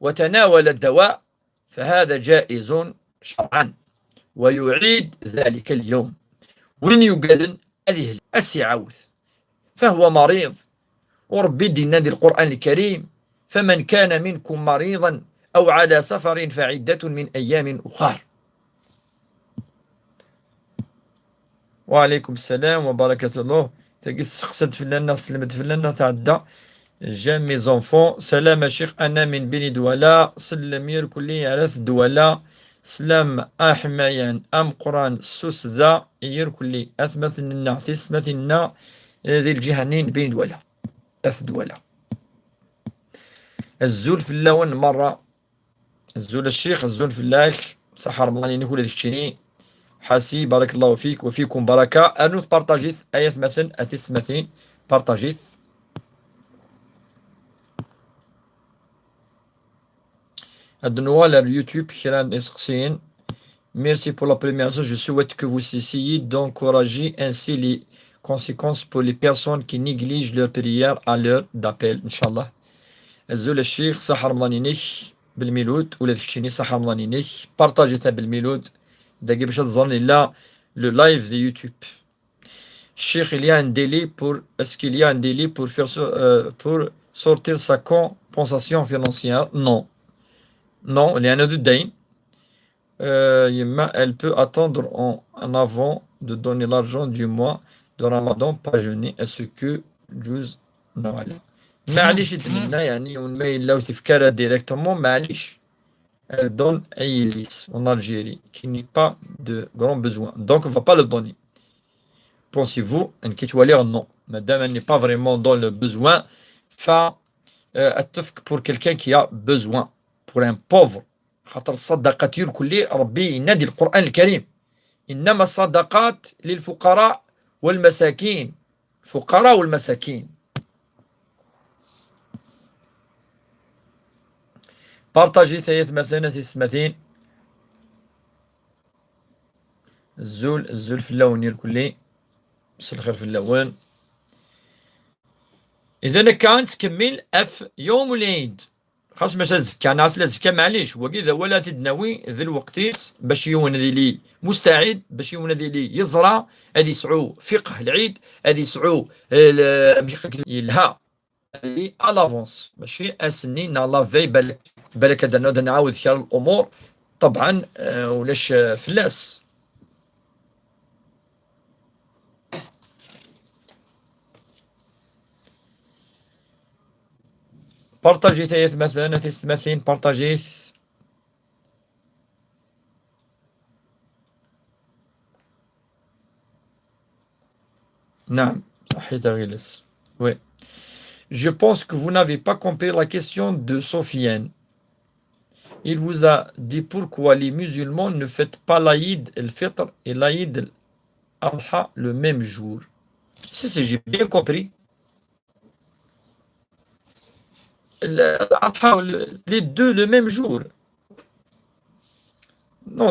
وتناول الدواء فهذا جائز شرعا ويعيد ذلك اليوم. وين يقدن هذه السعوث فهو مريض، وربي دينا ذي القرآن الكريم فمن كان منكم مريضا أو على سفر فعدة من أيام أخر. وعليكم السلام وبركة الله. تقول سقسد فلانة سلمت فلانة تعدى جامي زونفون. سلام شيخ، أنا من بني دولا سلمير كلي على دولا سلام أحميان أم قران سوس ذا ير كلي أثمثنا ثسمثنا ذي الجهنين بين دولا أث دولا الزول في اللون مرة الزول الشيخ الزول في الله صحة رمضان نقول هذيك الشيء حاسي بارك الله فيك وفيكم بركة. أنوث بارتاجيث آيات مثل أتسمثين بارتاجيث. le YouTube, merci pour la première chose. Je souhaite que vous essayez d'encourager ainsi les conséquences pour les personnes qui négligent leur prière à l'heure d'appel. Inch'Allah. الزول الشيخ صحة رمضانينيك بالميلود ولا تكشيني صحة رمضانينيك بارطاجيتها بالميلود داكي باش تظن لا le live de YouTube. Cheikh, il y a un délai pour est-ce qu'il y a un délai pour faire pour sortir sa compensation financière? Non. Non, il y en a deux. Elle peut attendre en avant de donner l'argent du mois de Ramadan, pas jeûner. Est-ce que جوز نوعلا معليش يدلنا يعني ونما يلاو تفكارها ديريكتومون معليش. Elle donne à Ilis en Algérie qui n'est pas de grand besoin, donc on ne va pas le donner. Pensez-vous qu'il doit lire non? Madame, elle n'est pas vraiment dans le besoin. Pour quelqu'un qui a besoin, pour un pauvre. خاطر الصدقات يركل ربي ينادي القرآن الكريم إنما الصدقات للفقراء والمساكين. الفقراء والمساكين. بارتاجي ثلاث مثلا تسمتين الزول في اللون الكلي. مساء الخير في اللون. إذا كانت تكمل اف يوم العيد خاص باش الزكا ناس لا زكا معليش هو كذا ولا تدناوي ذي الوقتيس باش يونادي لي مستعد باش يونادي لي يزرع هذه يسعو فقه العيد هذه يسعو يلها هذه الافونس ماشي اسني لا في بالك هذا نعاود خير الامور طبعا ولاش فلاس. بارطاجي تايت مثلا تستمثلين بارطاجيت. نعم صحيت غيلس. Oui. Je pense que vous n'avez pas compris la question de Sofiane. Il vous a dit pourquoi les musulmans ne fêtent pas l'Aïd el-Fitr et l'Aïd al-Adha le même jour. Si, j'ai bien compris. L'Adha, les deux le même jour. Non,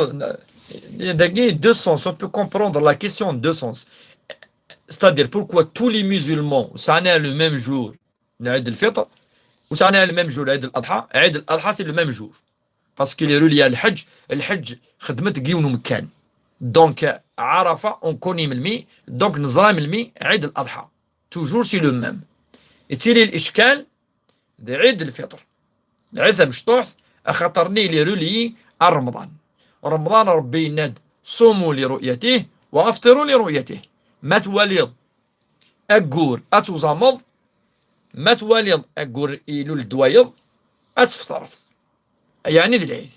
il y a deux sens. On peut comprendre la question en deux sens. C'est-à-dire pourquoi tous les musulmans, ça en est le même jour, l'Aïd el-Fitr, ou ça en est le même jour, l'Aïd al-Adha. L'Aïd al-Adha, c'est le même jour. Parce qu'il est relié à l'Hajj. L'Hajj, خدمت قيون مكان. Donc, Arafat, on connaît le donc نزرام المي عيد الأضحى. Toujours c'est le même. يتيلي الإشكال دي عيد الفطر. العثم شطوح أخطرني لرولي رمضان. رمضان ربي يناد صوموا لرؤيته وأفطروا لرؤيته. ما تواليض أقور أتوزامض ما تواليض أقور إلو الدوايض أتفطرت. يعني ذي العيد.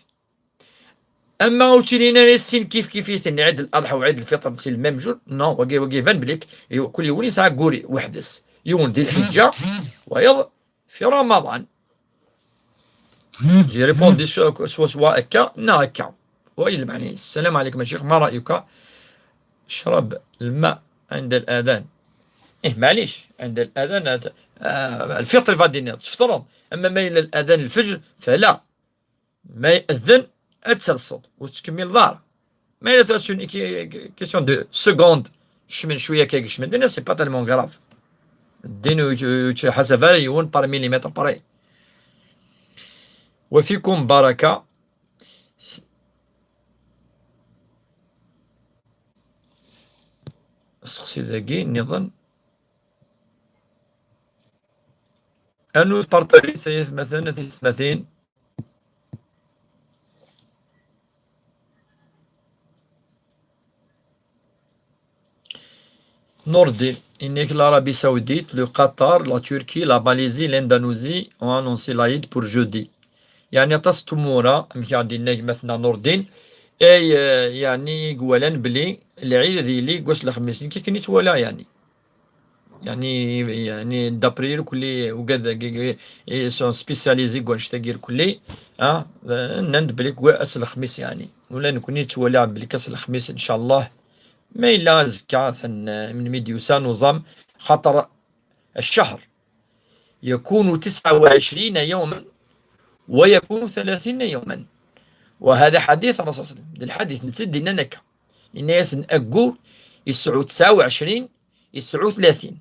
اما اوتيلينا السين كيف عيد الاضحى وعيد الفطر في الميم جور نو وكي فان بليك كل يولي ساعه كوري وحدس يوم ذي الحجه ويض في رمضان. جي ريبوندي سوا هكا نا هكا وإلا معناه. السلام عليكم يا شيخ ما رايك اشرب الماء عند الاذان؟ معليش عند الاذان الفطر فادي تفطر اما ما الى الاذان الفجر فلا ما يأذن تسلسل وتكمل دار ما إلا تاس اون كيسيون دو سكوند كشمن شويه كيكشمن دينا سي با تالمون غراف الدين حسب يون بار ميليمتر بري. وفيكم بركه. السقسي ذاكي نظن انو بارطاجي مثلا 30 Nordin, إنك l'Arabie Saoudite, le Qatar, la Turquie, la Malaisie, l'Indonésie ont annoncé l'Aïd pour jeudi. يعني تصطمونا مكي ناك مثلا نوردين اي يعني قولان بلي العيد ديالي قواش الخميس كي كني تولا يعني دابري كلي وكذا سون سبيسياليزي قواش تاكير كلي نند بلي كواس الخميس يعني ولا نكوني تولا بلي كاس الخميس ان شاء الله ما إلا زكاة من ميديوسا نظام خاطر الشهر يكون 29 يوما ويكون 30 يوما وهذا حديث الرسول صلى الله عليه وسلم. الحديث نتسد نكا إن ياسن أقول يسعو 29 يسعو 30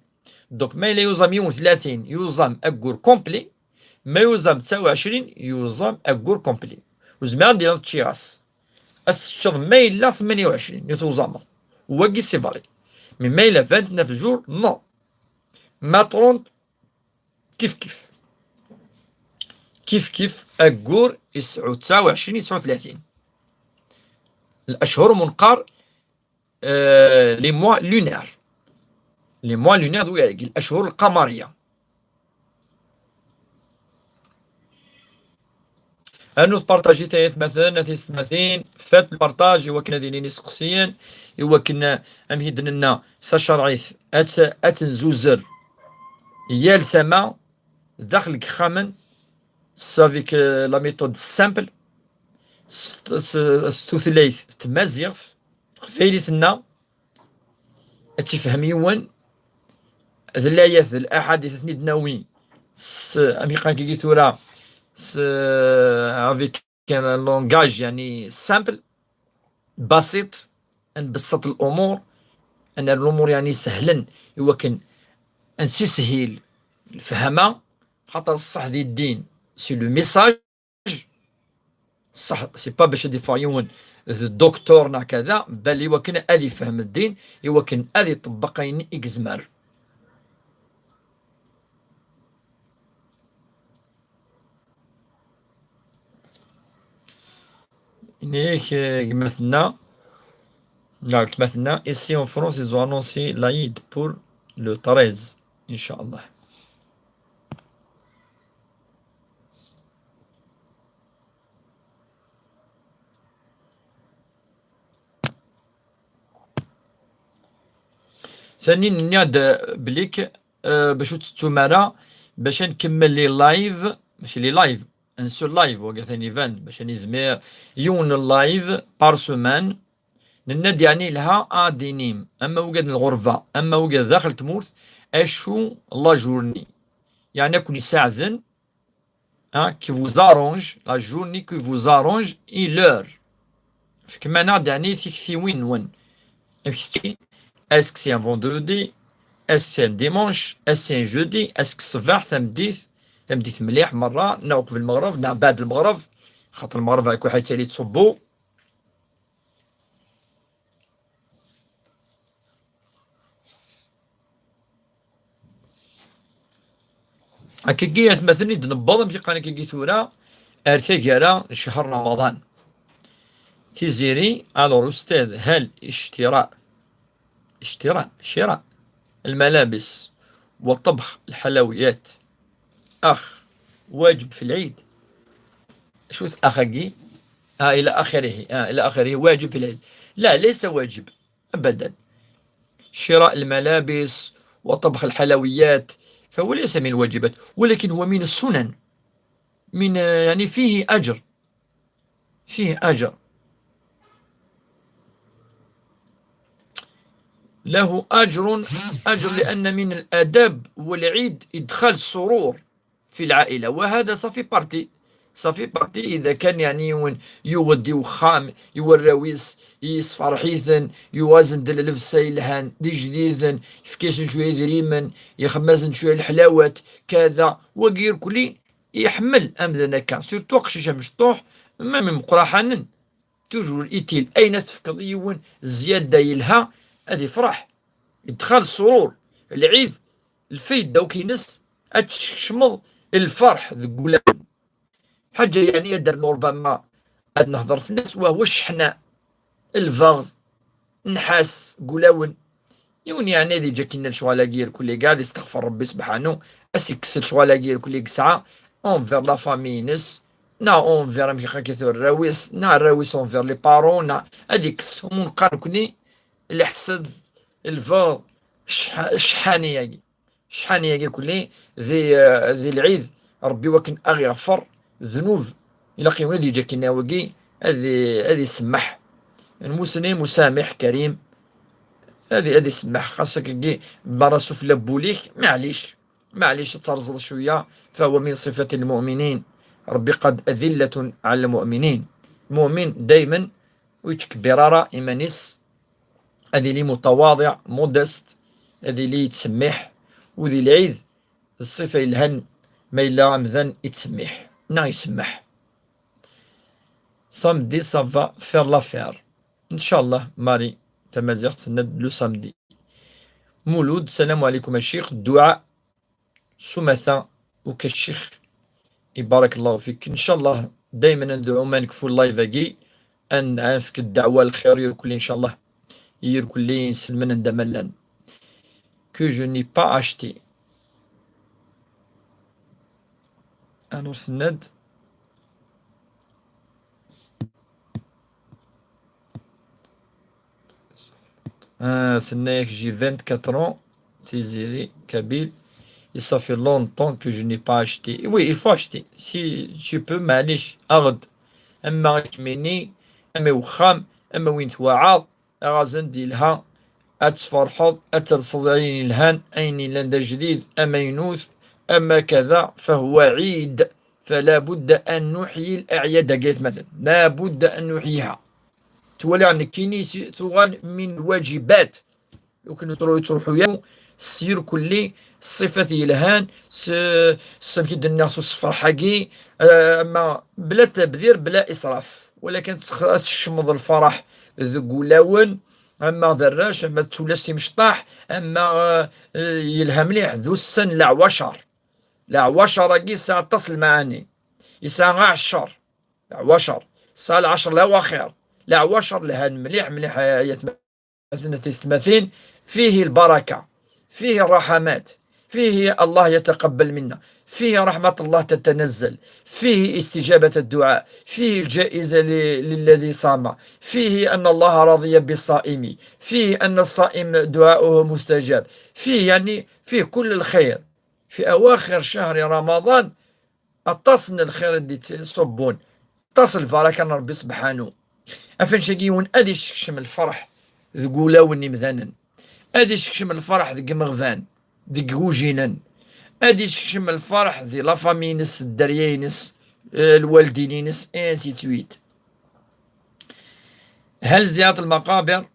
دوك ما إلا يوزم يوم 30 يوزم أقول كومبلي ما يوزم 29 يوزم أقول كومبلي وزمان ديال تشيراس الشهر ما إلا 28 يتوزم وكي سي فالي مي ما إلا 29 جور نو ما 30 كيف أقور يسعو 29 يسعو 30 الأشهر منقار لي موا لونير الأشهر القمرية. أنو بارطاجي تايت مثلا تيستمثين فات البارطاج وكنا دينيني سقسيا وكنا أمهدنا ساشرعيث أتنزوزر يال ثما داخل كخامن سافيك لا ميثود سامبل ستوثليث تمازيغف خفيليثنا تفهم يوان ذا الآيات ذا الأحاديث ناوي أمريكان كي تورا افيك كان لونغاج يعني سامبل بسيط نبسط الأمور، أن الأمور يعني سهلا يمكن نسهل الفهمة، خاطر الصح ديال الدين سي لو ميساج. صح سي با باش دي فوا يون الدكتور كذا، بل يمكن أدي فهم الدين، يمكن أدي يطبقين إكزمار. مثلنا ici en France ils ont annoncé l'Aïd pour le 13 إن شاء الله. ثاني نياد بليك باش تتومارا باش نكمل لي لايف، ماشي لي لايف انسو لايف وقع ثاني فان باش نزمير يون لايف بار سومان نناد يعني لها ادينيم، اما وقد الغرفه اما وقد داخل تمورث اشو لا جورني، يعني كل ساعه ذن كي فوزارونج لا جورني كي فوزارونج اي لور كما ناد يعني في وين وين اسك سي ان فوندردي، اس ان ديمونش، اس ان جودي، اسك الصباح تمديت مليح مره نوقف في المغرب بعد المغرب، خاطر المغرب هاك واحد تالي تصبو. هاكا كي مثلا نبض في قناه كي ثورا ارتقى شهر رمضان تيزيري الو استاذ، هل شراء الملابس وطبخ الحلويات واجب في العيد؟ شو أخاكي إلى آخره واجب في العيد؟ لا، ليس واجب أبدا. شراء الملابس وطبخ الحلويات فهو ليس من الواجبات، ولكن هو من السنن، من يعني فيه أجر، له أجر لأن من الآداب والعيد إدخال السرور في العائلة، وهذا صافي بارتي إذا كان يعني يغدي وخام يوراويس يصفر حيثا يوازن دل لفسا يلهان دي جديدا يفكيسن شوية دريما يخمازن شوية الحلاوات كذا وغير كلي يحمل أمذنا كان سورتو قشيشة مشطوح ما من مقراحانا توجور إيتيل أين تفقد يون زيادة يلها هذه فرح إدخال السرور العيد الفيد دوك ينس أتشمض الفرح ذقولا حاجة يعني يدر ربما أد نهضر في الناس وهو الشحناء الفغض نحاس قلاون يون يعني ذي جاكينا الشوالاقير كل قاعد يستغفر ربي سبحانه أسيكس الشوالاقير كل ساعة اونفير لا فامي نس نا اونفير مشي خاكيثو الراويس نا الراويس اونفير لي بارون نا هذيكس همون قاركني الحسد الفغض الشحانية كلي ذي العيد ربي وكن أغفر ذنوب إلا قيم ولدي جاكينا وقي هذه سمح المسلم مسامح كريم، هذه سمح خاصك كي براسو في لبوليك معليش ترزل شوية، فهو من صفة المؤمنين، ربي قد أذلة على المؤمنين، المؤمن دايما ويتكبرارا إيمانيس هذه لي متواضع مودست، هذه لي يتسمح، وذي العيد الصفة الهن ما إلا مذن يتسمح يسمح samedi ça va faire l'affaire إن شاء الله. ماري تمازيغت ند لو سامدي. مولود السلام عليكم الشيخ، الدعاء سمثا وكالشيخ يبارك الله فيك. إن شاء الله دايما ندعو ما نكفو اللايف أكي أن عافك الدعوة الخير يركل إن شاء الله يركل لي سلمنا ندملن que je n'ai pas acheté. Alors سند j'ai 24 ans, c'est Zéré, Kabyle, et ça fait longtemps que je n'ai pas acheté. Oui, il faut acheter. Si tu peux, معليش أغد أما كميني أما وخام أما وين توعاض أغازن ديالها أتفرحض أترصد عين الهان عيني لندا جديد أما ينوث أما كذا فهو عيد، فلا بد أن نحيي الأعياد قالت مثلا لا بد أن نحييها. تولي عندك كيني توغان من الواجبات يمكن تروحوا يا السير كلي الصفة يلهان سمكي الناس الصفر حقي أما بلا تبذير بلا إسراف ولكن تشمض الفرح ذو لون أما ذراش أما تولاسي مشطاح أما يلهم مليح ذو السن لعوشر لعوشر كي ساعة تصل معاني يساعة عشر لعوشر ساعة العشر لأواخر لعوشر لهان مليح مليح يتمثل فيه البركة فيه الرحمات فيه الله يتقبل منا فيه رحمة الله تتنزل فيه استجابة الدعاء فيه الجائزة للذي صام فيه أن الله رضي بالصائم فيه أن الصائم دعاؤه مستجاب فيه يعني فيه كل الخير في أواخر شهر رمضان أتصن الخير اللي تصبون تصل فركا ربي سبحانه أفن شقيون أدي شكشم الفرح ذقولا وني مثلا أدي شكشم الفرح ذق مغفان ذق وجينا أدي شكشم الفرح ذي لافامينس الدريينس الوالدينينس انسي تويت. هل زيارة المقابر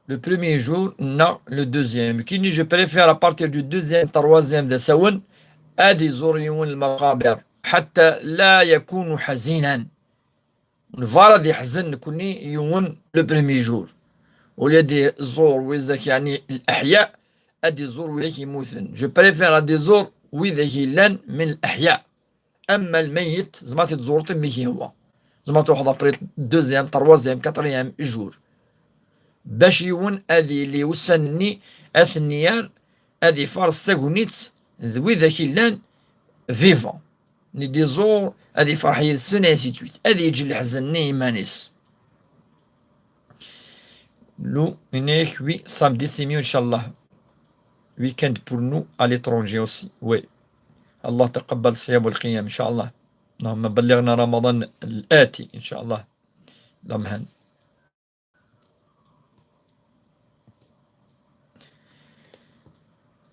le premier jour non le deuxième كيني je préfère à partir du deuxième troisième ذا سون أدي زوريون المقابر حتى لا يكون حزينا الفارد يحزن كوني يوم لو بريمي جور وليدي زور ويزاك يعني الأحياء أدي زور ويلك يموتن جو بريفير أدي زور ويذاك لان من الأحياء أما الميت زماتي تزورت ميكي هو زماتي واحد أبريت دوزيام تروازيام كاتريام جور باش يون أدي اللي وسنني أثنيار أدي فارس تاغونيت ذوي ذاك لان فيفون ني دي زور هذه فرحية السنة سيتويت هذه يجي اللي حزنني إيمانيس لو هناك وي سامدي سيميو إن شاء الله ويكند بور نو à l'étranger aussi وي الله تقبل الصيام والقيام إن شاء الله اللهم بلغنا رمضان الآتي إن شاء الله لمهن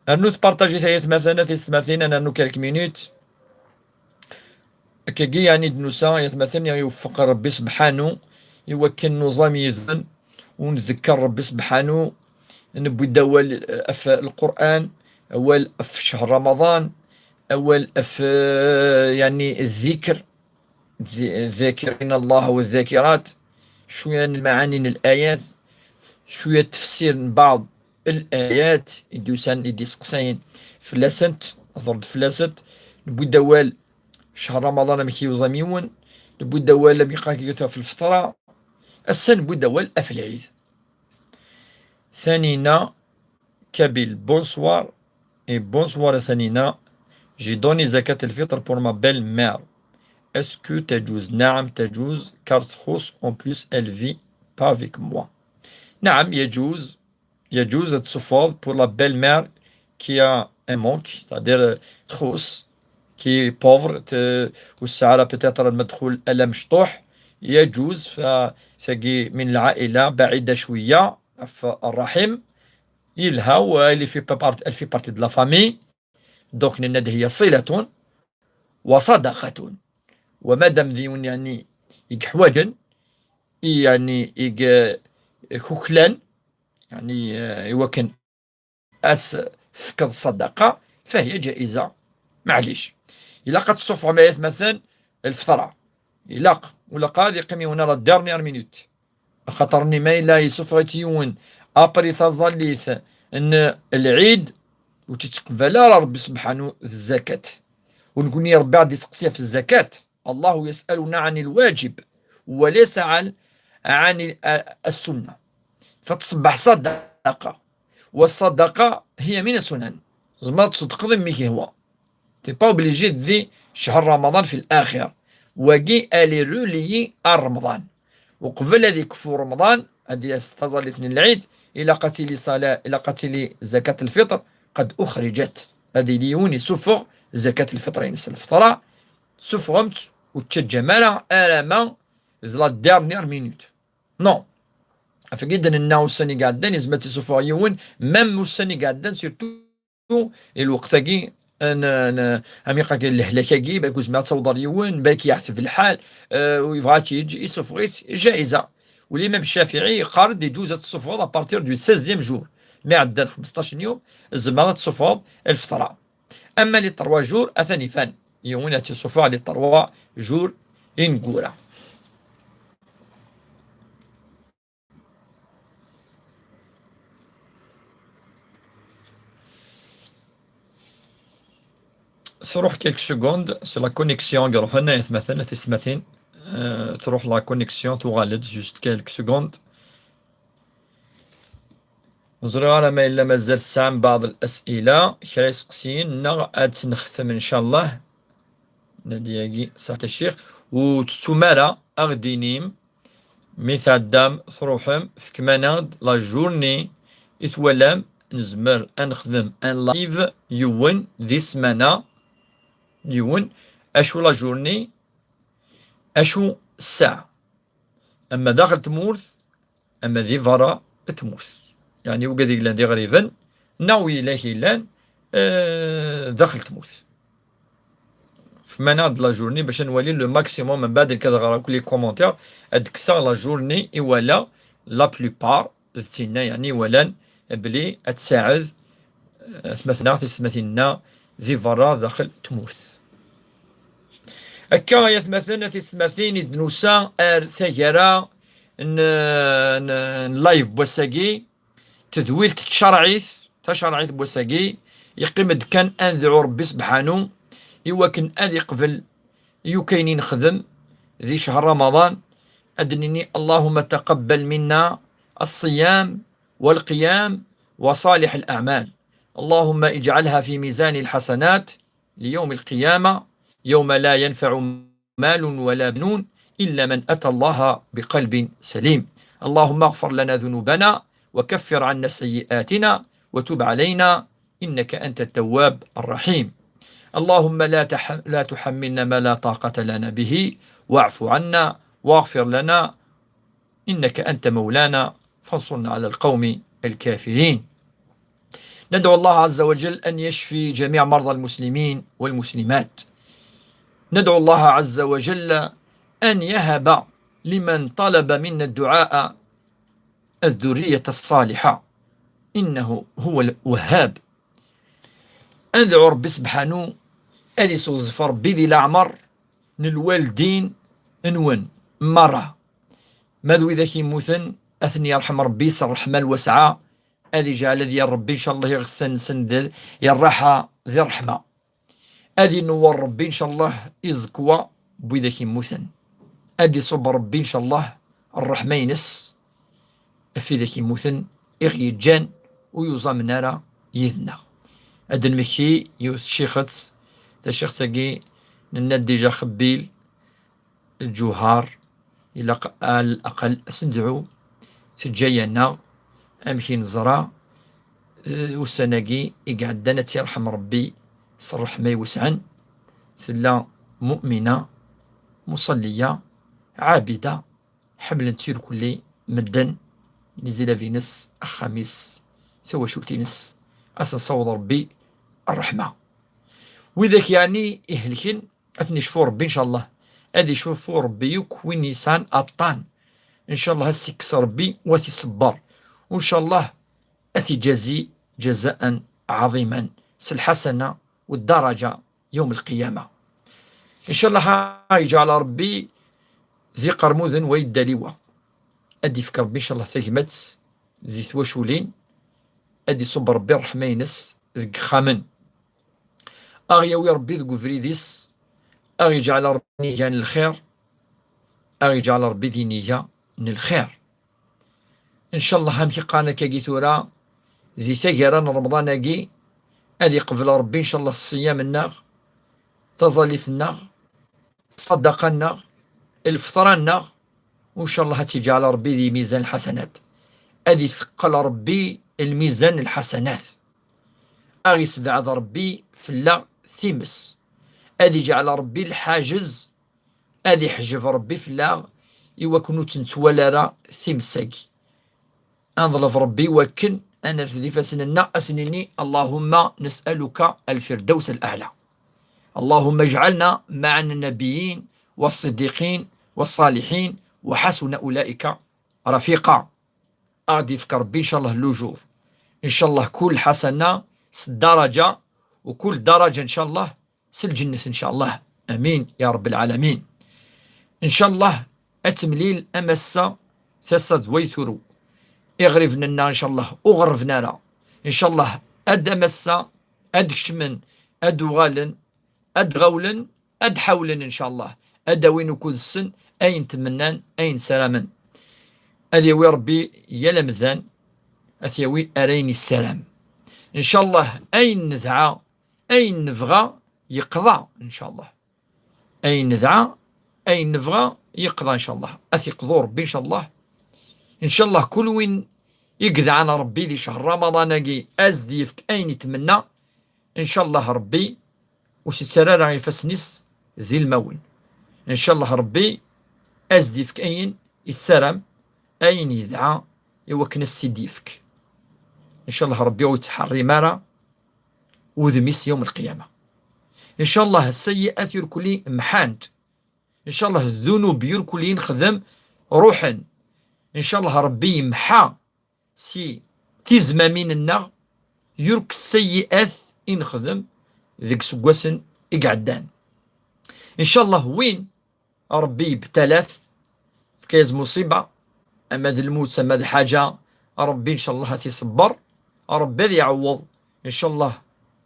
أنو تبارتاجي ثلاث مثلا تستمثلين أنا أنو كالك مينوت كي يعني دنوسا يتمثل يوفق ربي سبحانه يوكل نظام يذن ونذكر ربي سبحانه نبوي دول أف القرآن أول أف شهر رمضان أول أف يعني الذكر ذاكرين الله والذاكرات شوية المعاني الآيات شوية تفسير بعض الآيات يدوسان يدي سقسين فلاسنت ضرب فلاسنت نبوي دول شهر رمضان مكي وزميون نبوي دول لم يقاك في الفطرة السن نبوي دول أفلعيد ثانينا كابيل بونسوار اي بونسوار ثانينا جي دوني زكاة الفطر بور ما بيل مير اسكو تجوز نعم تجوز كار تخص اون بلوس ال في با افيك موا نعم يجوز تصفوض بور لا بيل مير كي ا ان مونك تادير تخص كي بوفر والسعارة بتاتر المدخول ألا مشطوح يجوز فساقي من العائلة بعيدة شوية في الرحم يلها واللي في بارتي دو لا فامي دوك نناد هي صلة وصدقة ومادام ذيون يعني يحواجن يعني كوكلان يعني يوكن أس فكر صدقة فهي جائزة معليش إلا قد تصف عمليات مثلا الفطرة إلا ولا قاد يقيمي هنا لا ديرنيير مينوت خاطرني ما إلا يصف غيتيون أبري تظليث أن العيد وتتقبل ربي سبحانه الزكاة ونقول يا ربي عندي سقسية في الزكاة الله يسألنا عن الواجب وليس عن السنة فتصبح صدقة والصدقة هي من السنن زعما تصدق ذمك هو تي با اوبليجي تذي شهر رمضان في الآخر وكي الي رولي رمضان وقبل هذيك في رمضان هذه استظلتني العيد إلى قتل صلاة إلى قتل زكاة الفطر قد أخرجت هذه ليوني سفر زكاة الفطر يعني الفطرة سفرمت وتشجمالا ألاما زلا ديرنيير مينوت نو فجدا انه السني قاعدين يزمتي سفر يون ميم السني قاعدين سيرتو الوقت كي انا اميقا كاين الهلاكاكي باكوز ما تصور يون باكي يحتف الحال ويبغى يجي يسفريت جائزه والإمام الشافعي قال يجوز التصفوض أبارتير دو 16 جور، مي عندنا 15 يوم الزمانة تصفوض الفطرة. أما لي 3 جور أثني فان يومنا تصفوض لي 3 جور إنغورا. تروح كيلك سكوند سي لا كونيكسيون يروح لنا مثلا تسمتين تروح لا كونيكسيون تغالد جوست كيلك سكوند. نزرع على ما إلا مازال تسعم بعض الأسئلة كرا يسقسين نختم إن شاء الله نادياكي ساعة الشيخ وتتمارا أغدينيم ميتا دام تروحم في كماناد لا جورني إتولام نزمر أنخدم أن لايف يون ذي سمانة يون أشو لا جورني أشو الساعة. أما داخل تمورث أما ذي فرا تموث يعني وقدي لان دي غريبا ناوي إليه لان داخل تموث في مناد لا جورني باش نولي لو ماكسيموم من بعد كذا غرا كل كومونتير ادكسا لا جورني ولا لا بلوبار زتينا يعني ولان بلي تساعد مثلا تسمثنا ذي فرا داخل تموث هكا يتمثلنا تسمثين دنوسا ثجرا لايف بوساكي تدويل تشرعيث بوساكي يقيمد كان انذعو ربي سبحانه يوكن أذي قبل يوكيني نخدم ذي شهر رمضان أدنني اللهم تقبل منا الصيام والقيام وصالح الأعمال، اللهم اجعلها في ميزان الحسنات ليوم القيامة يوم لا ينفع مال ولا بنون إلا من أتى الله بقلب سليم. اللهم اغفر لنا ذنوبنا وكفر عنا سيئاتنا وتب علينا إنك أنت التواب الرحيم. اللهم لا تحملنا ما لا طاقة لنا به واعف عنا واغفر لنا إنك أنت مولانا فانصرنا على القوم الكافرين. ندعو الله عز وجل أن يشفي جميع مرضى المسلمين والمسلمات. ندعو الله عز وجل أن يهب لمن طلب منا الدعاء الذرية الصالحة إنه هو الوهاب. أدعو ربي سبحانه ألي سوزفر بذي الأعمر نالوالدين نون مرة ماذو إذا كيموثن أثني يرحم ربي سر الرحمة الواسعة أدي جعل ذي ربي إن شاء الله يغسن سند يراحة ذي رحمة أدي نور ربي إن شاء الله إزكوا بوذا كيموثن أدي صب ربي إن شاء الله الرحمة ينس في ذا كيموثن إغيجان ويوزا من نارا يذنا أدن مكي يوث شيخت تا شيختاكي نناد ديجا خبيل الجوهار إلى الأقل سندعو سجايانا أمكي نزرا والسناكي يقعد دانا تيرحم ربي صرح ما يوسعن ثلا مؤمنة مصلية عابدة حبل تير كلي مدن نزيلا فينس أخاميس سوا شوتينس أسا صوض ربي الرحمة وذاك يعني إهلكن أثني شفو ربي إن شاء الله أدي شوفو ربي يكوين نيسان أبطان إن شاء الله هسيكس ربي وثي صبر وإن شاء الله أثي جزي جزاء عظيما سالحسنة والدرجة يوم القيامة إن شاء الله يجعل ربي ذي قرموذن ويداليوة أدي فكر ربي إن شاء الله ثقمت ذي ثواشولين أدي صب ربي الرحمة ينس ذك خامن أغيوي ربي ذكو فريديس أغي جعل ربي نية الخير أغي جعل ربي ذي نية الخير إن شاء الله هم قانا كاكيتورا ذي ثقران رمضان أجي أدي قبل ربي إن شاء الله الصيام الناغ تظليث الناغ صدق الناغ الفطر الناغ وإن شاء الله تجعل ربي ذي ميزان الحسنات أدي ثقل ربي الميزان الحسنات أغي سبعد ربي في الله ثيمس أدي جعل ربي الحاجز أدي حجف ربي في الله يوكنو تنتولى ثيمساكي أنظلف ربي وكن أنا في فسننا أسنني اللهم نسألك الفردوس الأعلى اللهم اجعلنا مع النبيين والصديقين والصالحين وحسن أولئك رفيقة، غادي يفكر ربي إن شاء الله الأجور، إن شاء الله كل حسنة درجة، وكل درجة إن شاء الله الجنة إن شاء الله. أمين يا رب العالمين. إن شاء الله أتمليل أمسا ثسد ويثرو إغرفنا إن شاء الله أغرفنا لا إن شاء الله أد أمسا أد كشمن أد غالن أد غولن أد حولن إن شاء الله أد وين كل السن أين تمنان أين سلاما أديوي ربي يلمذان أثيوي أريني السلام إن شاء الله. أين نذعى أين نبغى يقضى إن شاء الله، أين نذعى أين نبغى يقضى إن شاء الله. أثيقضوا ربي إن شاء الله. إن شاء الله كل وين يقضى على ربي ذي شهر رمضان أزديفك أين يتمنى إن شاء الله ربي وسترى يفسنس ذي المون. إن شاء الله ربي أزديفك أين السلام أين يدعى يوكنس يديفك إن شاء الله ربي ويتحري مارا وذميس يوم القيامة. إن شاء الله السيئات يركلي محاند، إن شاء الله الذنوب يركلي خدم روحا، إن شاء الله ربي يمحى سي تزمى من النغ يرك السيئات إن خدم ذيك سقواسن إقعدان. إن شاء الله وين ربي بثلاث في كاز مصيبة أما ذي الموت أما ذي حاجة ربي إن شاء الله تيصبر، ربي ذي يعوض إن شاء الله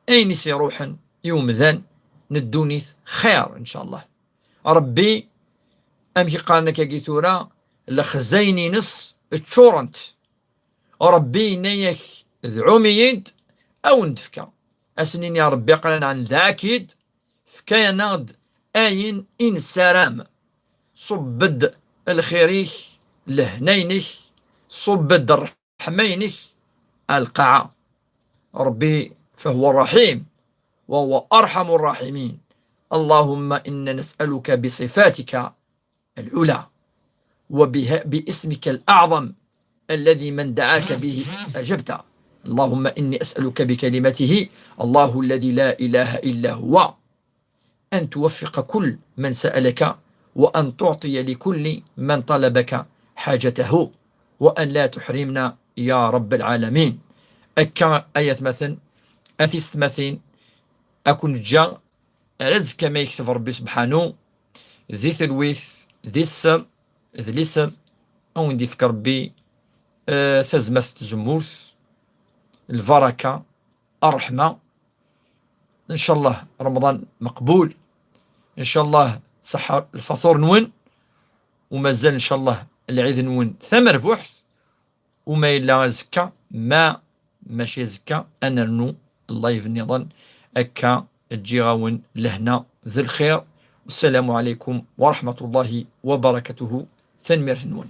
أين سيروحا يوم ذن ندونيث خير إن شاء الله. ربي أمكي قالنا كاكيتورا لخزيني نص تشورنت ربي نيك ذعوميد أو ندفكا أسنين يا ربي قالنا عن ذاكيد فكايا نغد آين إن سرام صبد الخيريك لهنينك صبد الرحمينك القاعة. ربي فهو الرحيم وهو أرحم الراحمين. اللهم إنا نسألك بصفاتك العلى وباسمك الأعظم الذي من دعاك به أجبت. اللهم إني أسألك بكلمته الله الذي لا إله إلا هو أن توفق كل من سألك، وأن تعطي لكل من طلبك حاجته، وأن لا تحرمنا يا رب العالمين. أكا آية مثل أثيست مثل أكون جا رزق ما يكتب ربي سبحانه ذي ثلويث ذي السر ذي اليسر أو ندي فكر ربي ثزمث زموث البركة الرحمة. إن شاء الله رمضان مقبول، إن شاء الله صحة الفطور نون، ومازال إن شاء الله العيد نون ثمر بوحث، وما إلا زكا ماشي زكا أنا نو الله يفني ظن أكا الجيغاون لهنا ذي الخير. والسلام عليكم ورحمة الله وبركاته. ثنمير نون.